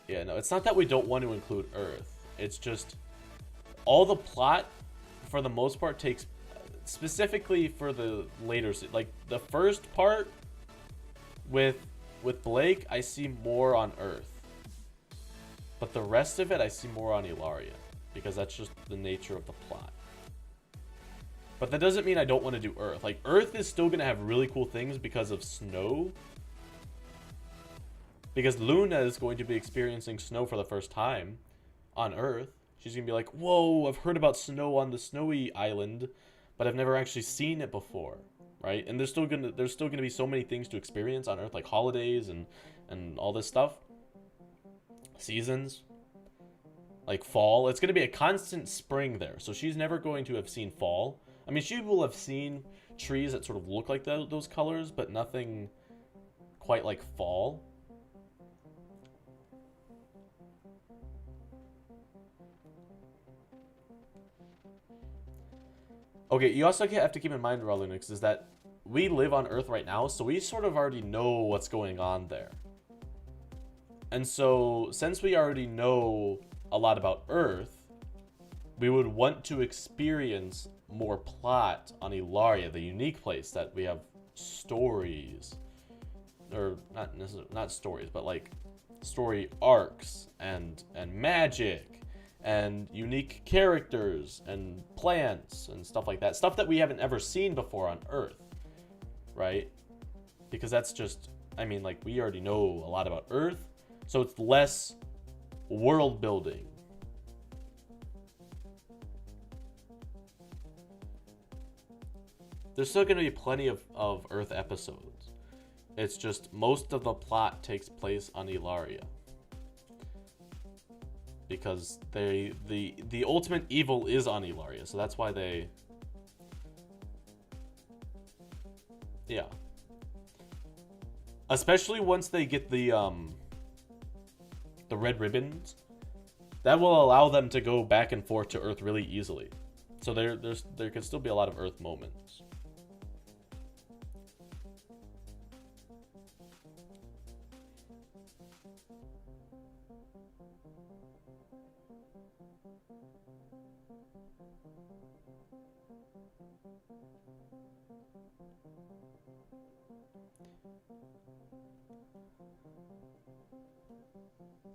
Yeah, no, it's not that we don't want to include Earth. It's just all the plot, for the most part, takes specifically for the later, like the first part with Blake, I see more on Earth, but the rest of it I see more on Ilaria because that's just the nature of the plot. But that doesn't mean I don't want to do Earth. Like Earth is still gonna have really cool things because of snow. Because Luna is going to be experiencing snow for the first time on Earth. She's going to be like, whoa, I've heard about snow on the snowy island, but I've never actually seen it before, right? And there's still going to be so many things to experience on Earth, like holidays and all this stuff. Seasons. Like fall. It's going to be a constant spring there. So she's never going to have seen fall. I mean, she will have seen trees that sort of look like those colors, but nothing quite like fall. Okay, you also have to keep in mind, Raw Linux, is that we live on Earth right now, so we sort of already know what's going on there. And so, since we already know a lot about Earth, we would want to experience more plot on Ilaria, the unique place that we have stories. Or, not necessarily, not stories, but like story arcs and magic. And unique characters and plants and stuff like that. Stuff that we haven't ever seen before on Earth, right? Because that's just, I mean, like, we already know a lot about Earth, so it's less world building. There's still going to be plenty of Earth episodes. It's just most of the plot takes place on Ilaria. Because the ultimate evil is on Ilaria, so that's why they... Yeah. Especially once they get the red ribbons That will allow them to go back and forth to Earth really easily. So there could still be a lot of Earth moments.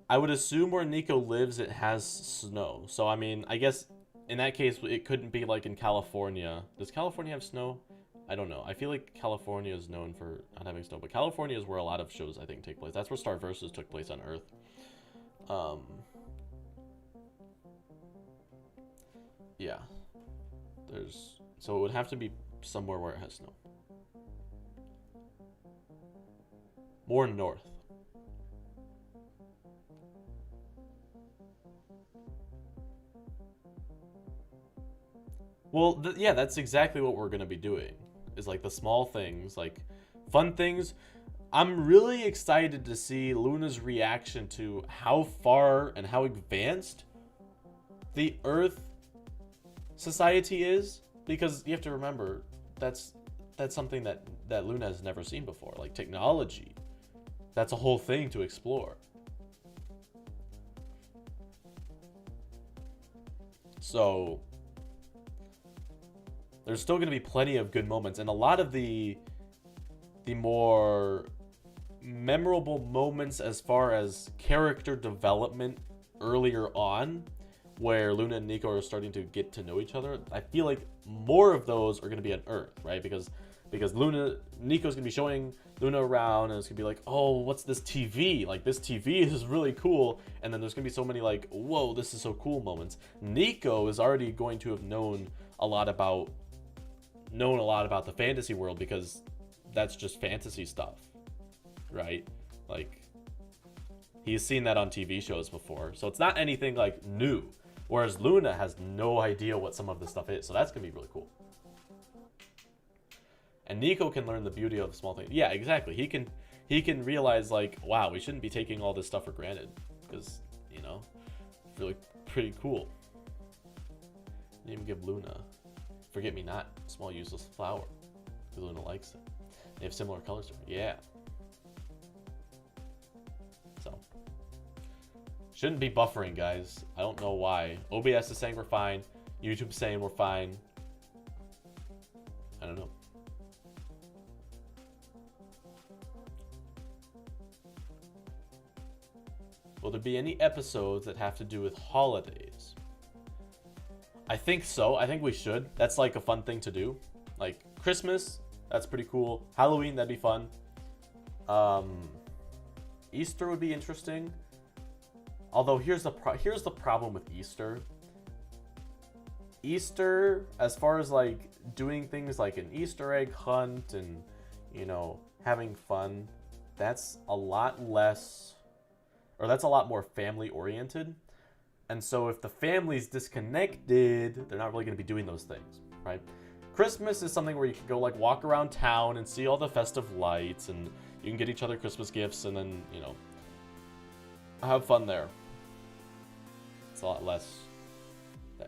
I would assume where Nico lives, it has snow. So, I mean, I guess in that case, it couldn't be like in California. Does California have snow? I don't know. I feel like California is known for not having snow, but California is where a lot of shows, I think, take place. That's where Star Versus took place on Earth. Yeah. So it would have to be somewhere where it has snow. More north. Well, yeah, that's exactly what we're going to be doing. Is like the small things, like fun things. I'm really excited to see Luna's reaction to how far and how advanced the Earth society is, because you have to remember that's something that Luna has never seen before, like technology. That's a whole thing to explore. So there's still going to be plenty of good moments, and a lot of the more memorable moments as far as character development earlier on, where Luna and Nico are starting to get to know each other, I feel like more of those are going to be on Earth, right? Because Nico's going to be showing Luna around, and it's going to be like, oh, what's this TV? Like, this TV is really cool. And then there's going to be so many like, whoa, this is so cool moments. Nico is already going to have known a lot about the fantasy world, because that's just fantasy stuff, right? Like, he's seen that on TV shows before, so it's not anything like new, whereas Luna has no idea what some of this stuff is. So that's gonna be really cool. And Nico can learn the beauty of the small things. Yeah, exactly. He can realize, like, wow, we shouldn't be taking all this stuff for granted, because, you know, it's really pretty cool. Didn't even give Luna Forget Me Not, small useless flower. Luna likes it. They have similar colors to her. Yeah. So. Shouldn't be buffering, guys. I don't know why. OBS is saying we're fine. YouTube's saying we're fine. I don't know. Will there be any episodes that have to do with holidays? I think so. I think we should. That's like a fun thing to do. Like Christmas, that's pretty cool. Halloween, that'd be fun. Easter would be interesting. Although here's the problem with Easter. Easter, as far as like doing things like an Easter egg hunt and, you know, having fun, that's a lot less, or that's a lot more family oriented. And so if the family's disconnected, they're not really going to be doing those things, right? Christmas is something where you can go like walk around town and see all the festive lights, and you can get each other Christmas gifts, and then, you know, have fun there. It's a lot less.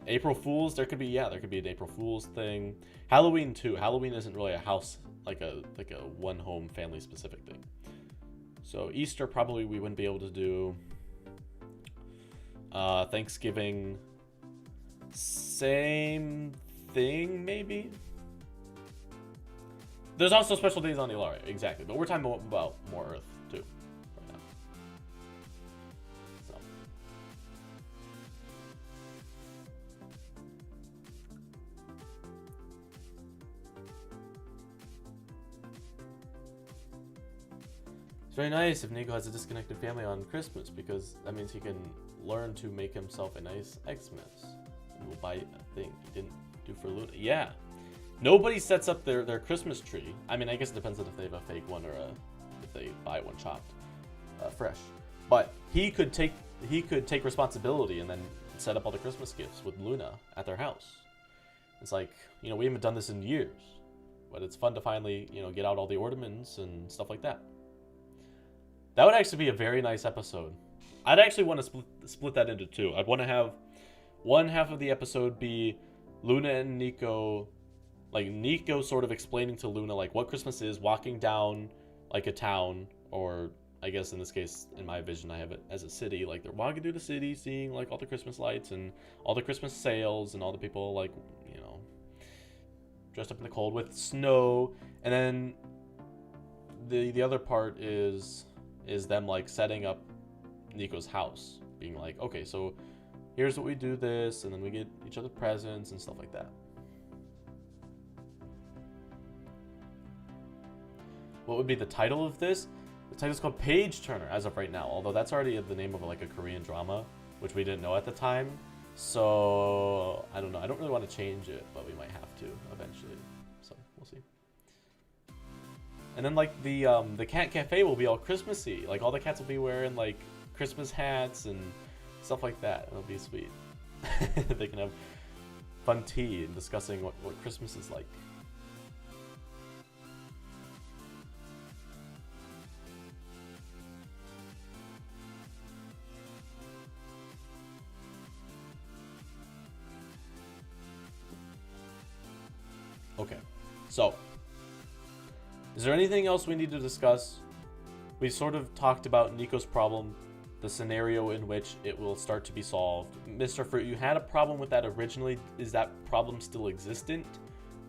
April Fools, there could be an April Fools thing. Halloween too. Halloween isn't really a house, like a one home family specific thing. So Easter probably we wouldn't be able to do. Thanksgiving, same thing maybe. There's also special days on the Ilaria, exactly. But we're talking about more Earth too right now. So. It's very nice if Nico has a disconnected family on Christmas, because that means he can learn to make himself a nice Xmas. And we'll buy a thing he didn't do for Luna. Yeah. Nobody sets up their Christmas tree. I mean, I guess it depends on if they have a fake one or if they buy one chopped fresh. But he could take responsibility and then set up all the Christmas gifts with Luna at their house. It's like, you know, we haven't done this in years, but it's fun to finally, you know, get out all the ornaments and stuff like that. That would actually be a very nice episode. I'd actually want to split that into two. I'd want to have one half of the episode be Luna and Nico, like Nico sort of explaining to Luna like what Christmas is, walking down like a town, or I guess in this case, in my vision, I have it as a city. Like they're walking through the city, seeing like all the Christmas lights and all the Christmas sales and all the people like, you know, dressed up in the cold with snow. And then the other part is them like setting up Nico's house, being like, okay, so here's what we do this, and then we get each other presents and stuff like that. What would be the title of this? The title's called Page Turner as of right now, although that's already the name of like a Korean drama, which we didn't know at the time. So I don't know. I don't really want to change it, but we might have to eventually. So we'll see. And then like the cat cafe will be all Christmassy. Like all the cats will be wearing like Christmas hats and stuff like that. It'll be sweet. They can have fun tea and discussing what Christmas is like. Okay, so is there anything else we need to discuss? We sort of talked about Nico's problem, the scenario in which it will start to be solved. Mr. Fruit, you had a problem with that originally. Is that problem still existent?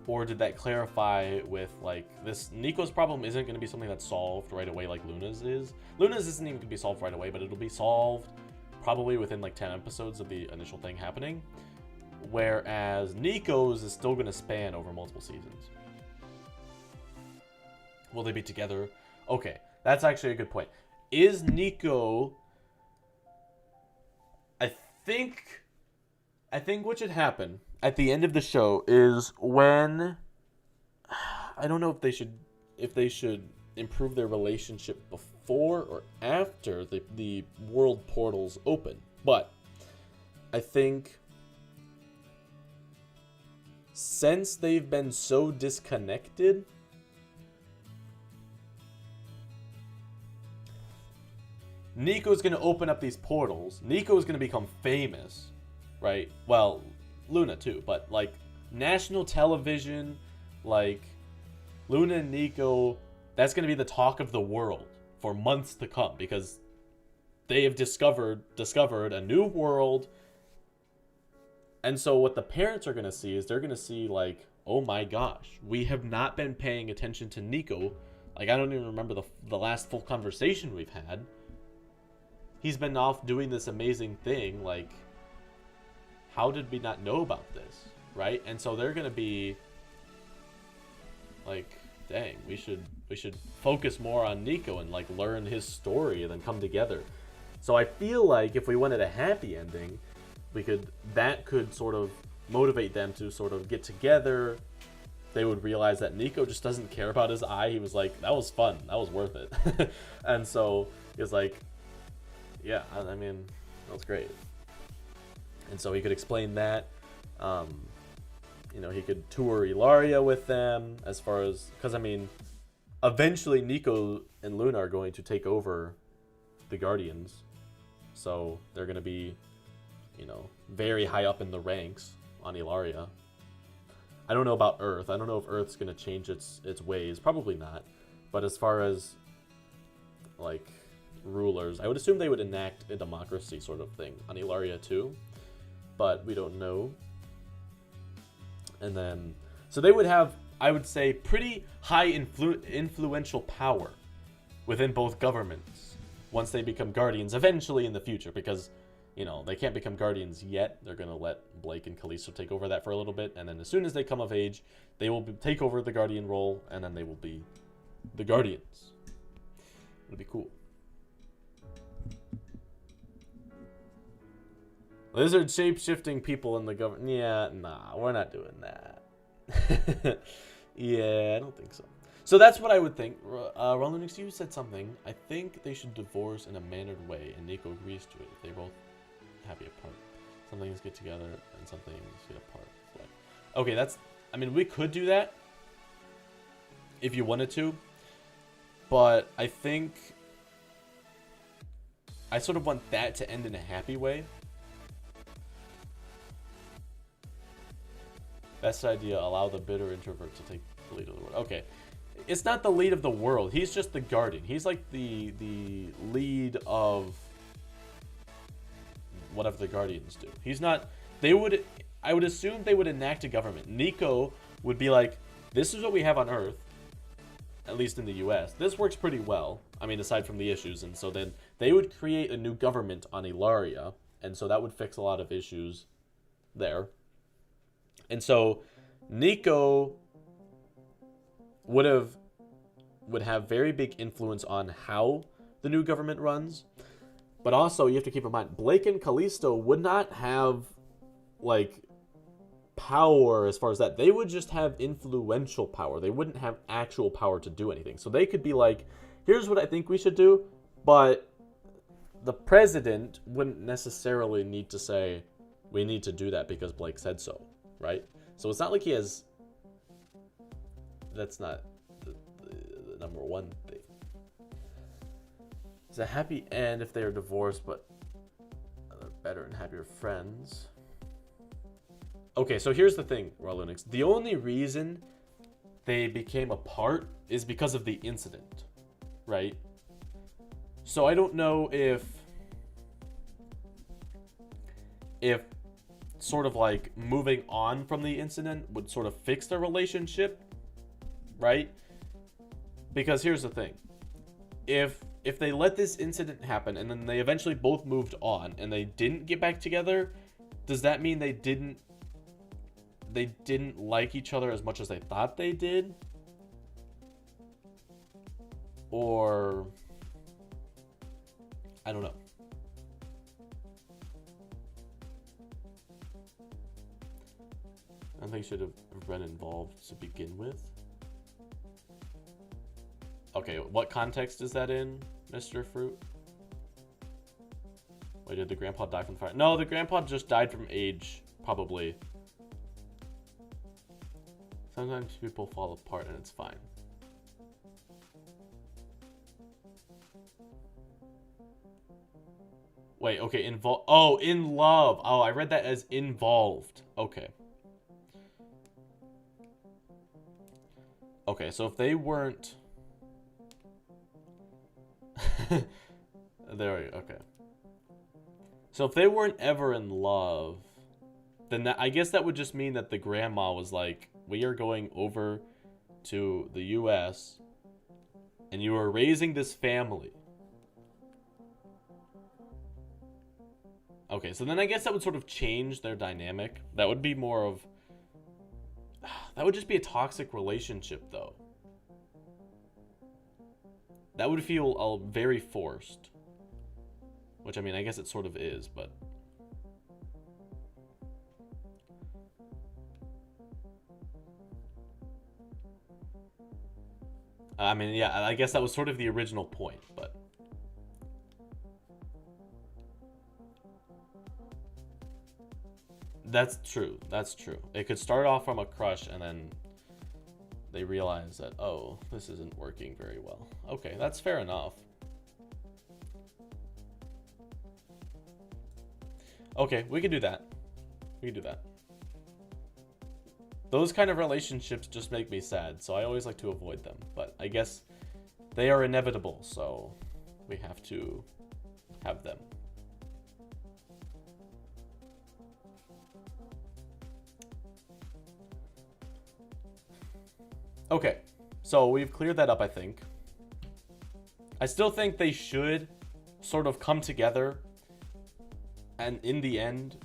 Or did that clarify with like this? Nico's problem isn't going to be something that's solved right away like Luna's is. Luna's isn't even going to be solved right away, but it'll be solved probably within like 10 episodes of the initial thing happening. Whereas Nico's is still going to span over multiple seasons. Will they be together? Okay, that's actually a good point. Is Nico... I think what should happen at the end of the show is when... I don't know if they should improve their relationship before or after the world portals open. But I think... since they've been so disconnected, Nico's going to open up these portals. Nico's going to become famous, right? Well, Luna too, but like national television, like Luna and Nico, that's going to be the talk of the world for months to come because they have discovered a new world. And so what the parents are going to see is they're going to see like, oh my gosh, we have not been paying attention to Nico. Like, I don't even remember the last full conversation we've had. He's been off doing this amazing thing. Like, how did we not know about this? Right? And so they're going to be like, dang, we should focus more on Nico and like learn his story and then come together. So I feel like if we wanted a happy ending, that could sort of motivate them to sort of get together. They would realize that Nico just doesn't care about his eye. He was like, that was fun. That was worth it. And so he was like, yeah, I mean, that was great. And so he could explain that. You know, he could tour Ilaria with them as far as... because, I mean, eventually Nico and Luna are going to take over the Guardians. So they're going to be... you know, very high up in the ranks on Ilaria. I don't know about Earth. I don't know if Earth's going to change its ways. Probably not. But as far as, like, rulers, I would assume they would enact a democracy sort of thing on Ilaria too. But we don't know. And then... so they would have, I would say, pretty high influential power within both governments once they become Guardians eventually in the future. Because... you know, they can't become Guardians yet. They're going to let Blake and Callisto take over that for a little bit. And then as soon as they come of age, they will take over the Guardian role. And then they will be the Guardians. It'll be cool. Lizard shape-shifting people in the government. Yeah, nah, we're not doing that. Yeah, I don't think so. So that's what I would think. Rolandix, you said something. I think they should divorce in a mannered way. And Nico agrees to it. If they both happy apart. Some things get together and some things get apart. But, okay, that's... I mean, we could do that if you wanted to. But I think I sort of want that to end in a happy way. Best idea, allow the bitter introvert to take the lead of the world. Okay. It's not the lead of the world. He's just the guardian. He's like the lead of whatever the guardians do. He's not... I would assume they would enact a government. Nico would be like, this is what we have on Earth, at least in the US. This works pretty well. I mean, aside from the issues. And so then they would create a new government on Ilaria. And so that would fix a lot of issues there. And so Nico would have very big influence on how the new government runs. But also, you have to keep in mind, Blake and Callisto would not have, like, power as far as that. They would just have influential power. They wouldn't have actual power to do anything. So they could be like, here's what I think we should do, but the president wouldn't necessarily need to say, we need to do that because Blake said so, right? So it's not like he has... That's not the number one thing. It's a happy end if they are divorced, but they're better and happier friends. Okay, so here's the thing, Rawlunix. The only reason they became apart is because of the incident, right? So I don't know if sort of like moving on from the incident would sort of fix their relationship, right? Because here's the thing. If they let this incident happen and then they eventually both moved on and they didn't get back together, does that mean they didn't like each other as much as they thought they did? Or I don't know. I don't think should have been involved to begin with. Okay, what context is that in, Mr. Fruit? Wait, did the grandpa die from fire? No, the grandpa just died from age, probably. Sometimes people fall apart and it's fine. Wait, okay, oh, in love. Oh, I read that as involved. Okay. Okay, so if they weren't... There we go, okay. So if they weren't ever in love, then I guess that would just mean that the grandma was like, we are going over to the US and you are raising this family. Okay, so then I guess that would sort of change their dynamic. That would be more of... That would just be a toxic relationship, though. That would feel very forced. Which, I mean, I guess it sort of is, but... I mean, yeah, I guess that was sort of the original point, but... That's true. That's true. It could start off from a crush and then they realize that, oh, this isn't working very well. Okay, that's fair enough. Okay, we can do that. We can do that. Those kind of relationships just make me sad, so I always like to avoid them. But I guess they are inevitable, so we have to have them. Okay, so we've cleared that up, I think. I still think they should sort of come together and in the end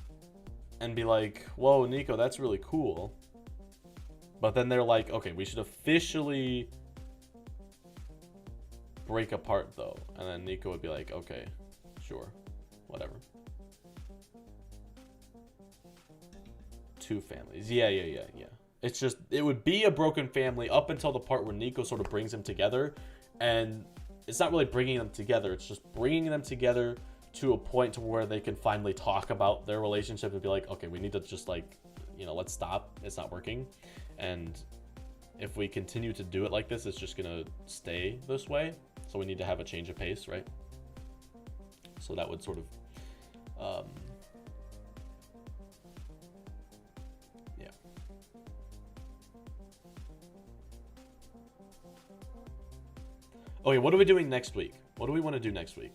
and be like, whoa, Nico, that's really cool. But then they're like, okay, we should officially break apart though. And then Nico would be like, okay, sure, whatever. Two families. Yeah. It's just, it would be a broken family up until the part where Nico sort of brings them together. And it's not really bringing them together. It's just bringing them together to a point to where they can finally talk about their relationship and be like, okay, we need to just like, you know, let's stop. It's not working. And if we continue to do it like this, it's just going to stay this way. So we need to have a change of pace, right? So that would sort of, yeah. Okay, what are we doing next week? What do we want to do next week?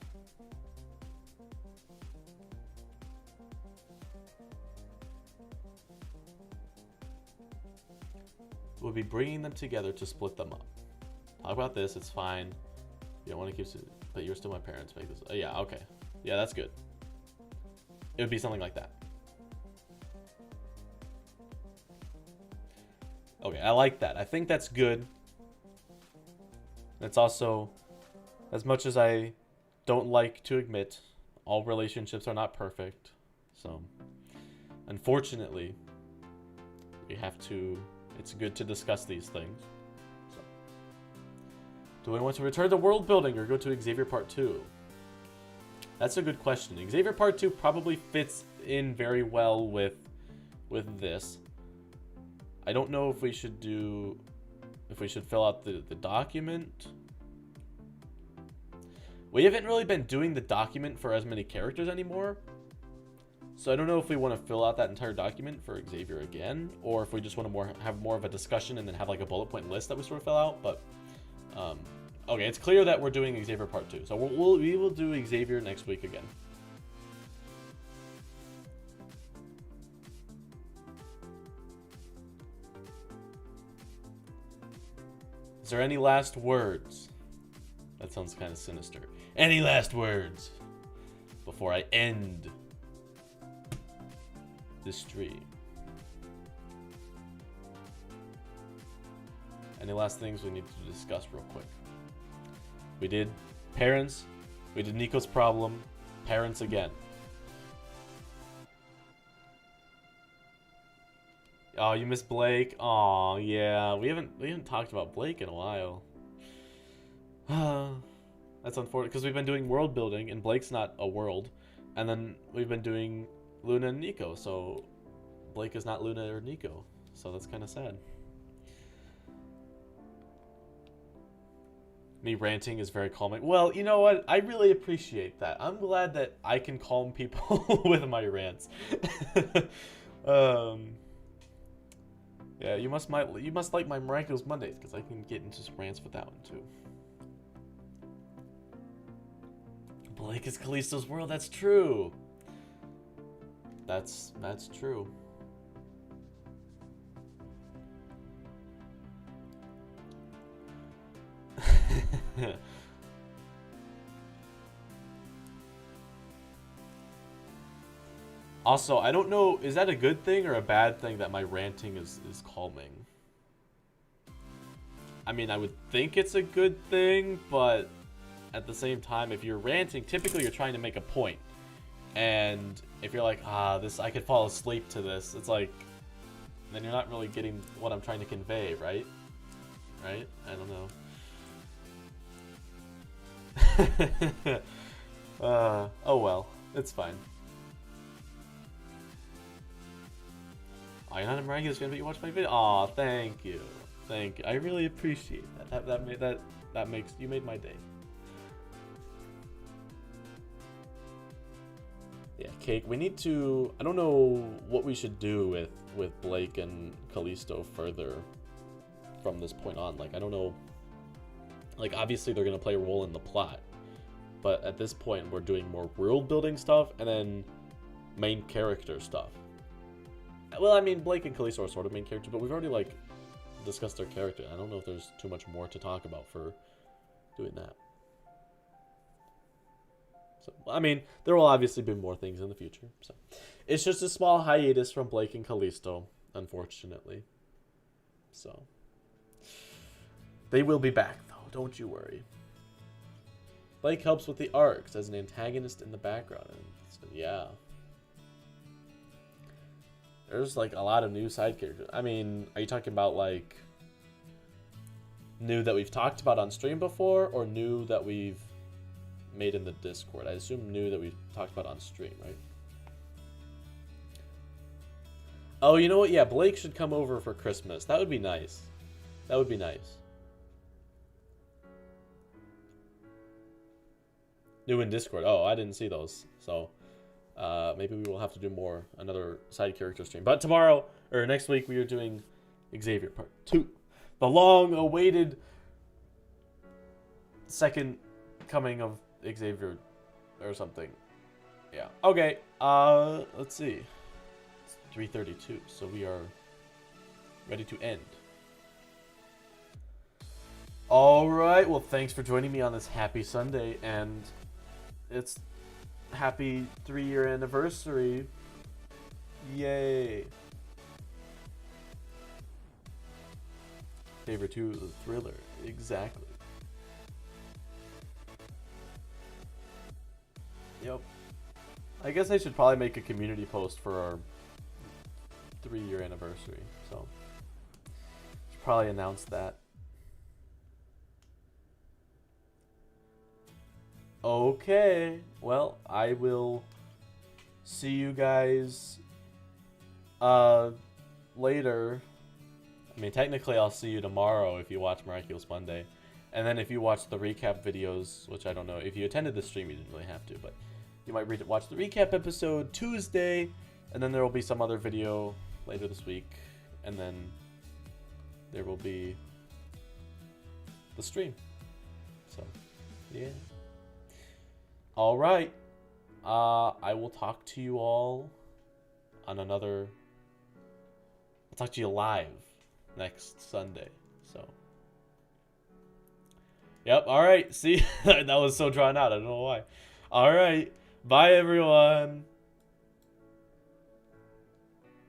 We'll be bringing them together to split them up. Talk about this, it's fine. You don't want to keep, but you're still my parents. Make this. Yeah, okay. Yeah, that's good. It would be something like that. Okay, I like that. I think that's good. It's also, as much as I don't like to admit, all relationships are not perfect. So, unfortunately, we have to, it's good to discuss these things. So. Do we want to return to world building or go to Xavier Part 2? That's a good question. Xavier Part 2 probably fits in very well with this. I don't know if we should do, if we should fill out the document. We haven't really been doing the document for as many characters anymore. So I don't know if we want to fill out that entire document for Xavier again, or if we just want to have more of a discussion and then have like a bullet point list that we sort of fill out. But okay, it's clear that we're doing Xavier Part 2. So we will do Xavier next week again. Is there any last words? That sounds kind of sinister. Any last words before I end this stream? Any last things we need to discuss real quick? We did parents. We did Nico's problem. Parents again. Oh, you miss Blake? Oh, yeah. We haven't talked about Blake in a while. That's unfortunate because we've been doing world building and Blake's not a world, and then we've been doing Luna and Nico, so Blake is not Luna or Nico, so that's kind of sad. Me ranting is very calming. Well, you know what? I really appreciate that. I'm glad that I can calm people with my rants. Yeah, you must like my Miraculous Mondays because I can get into some rants with that one too. Blake is Callisto's world. That's true. That's true. Also, I don't know, is that a good thing or a bad thing that my ranting is calming? I mean, I would think it's a good thing, but at the same time, if you're ranting, typically you're trying to make a point. And if you're like, this, I could fall asleep to this, it's like, then you're not really getting what I'm trying to convey, right? Right? I don't know. Oh well, it's fine. Oh, you're not a Miraculous fan, but you watch my video. Aw, thank you. Thank you. I really appreciate that. That makes, you made my day. Yeah, Cake, we need to, I don't know what we should do with Blake and Callisto further from this point on. Like, I don't know, like, obviously they're going to play a role in the plot, but at this point we're doing more world building stuff and then main character stuff. Well, I mean, Blake and Callisto are sort of main characters, but we've already, like, discussed their character. I don't know if there's too much more to talk about for doing that. So, I mean, there will obviously be more things in the future. So, it's just a small hiatus from Blake and Callisto, unfortunately. So, they will be back, though. Don't you worry. Blake helps with the arcs as an antagonist in the background. And so, yeah. There's, like, a lot of new side characters. I mean, are you talking about, like, new that we've talked about on stream before, or new that we've made in the Discord? I assume new that we've talked about on stream, right? Oh, you know what? Yeah, Blake should come over for Christmas. That would be nice. That would be nice. New in Discord. Oh, I didn't see those. So maybe we will have to do another side character stream. But tomorrow, or next week, we are doing Xavier Part 2. The long-awaited second coming of Xavier or something. Yeah. Okay. Let's see. It's 3:32, so we are ready to end. All right. Well, thanks for joining me on this happy Sunday, and it's happy 3-year anniversary. Yay. Favorite 2 the thriller. Exactly. Yep. I guess I should probably make a community post for our 3-year anniversary. So, should probably announce that. Okay. Well, I will see you guys later. I mean, technically, I'll see you tomorrow if you watch Miraculous Monday. And then if you watch the recap videos, which I don't know, if you attended the stream, you didn't really have to, but you might watch the recap episode Tuesday, and then there will be some other video later this week, and then there will be the stream. So, yeah. All right. I will talk to you all on another... I'll talk to you live next Sunday. So, yep. All right. See, that was so drawn out. I don't know why. All right. Bye, everyone.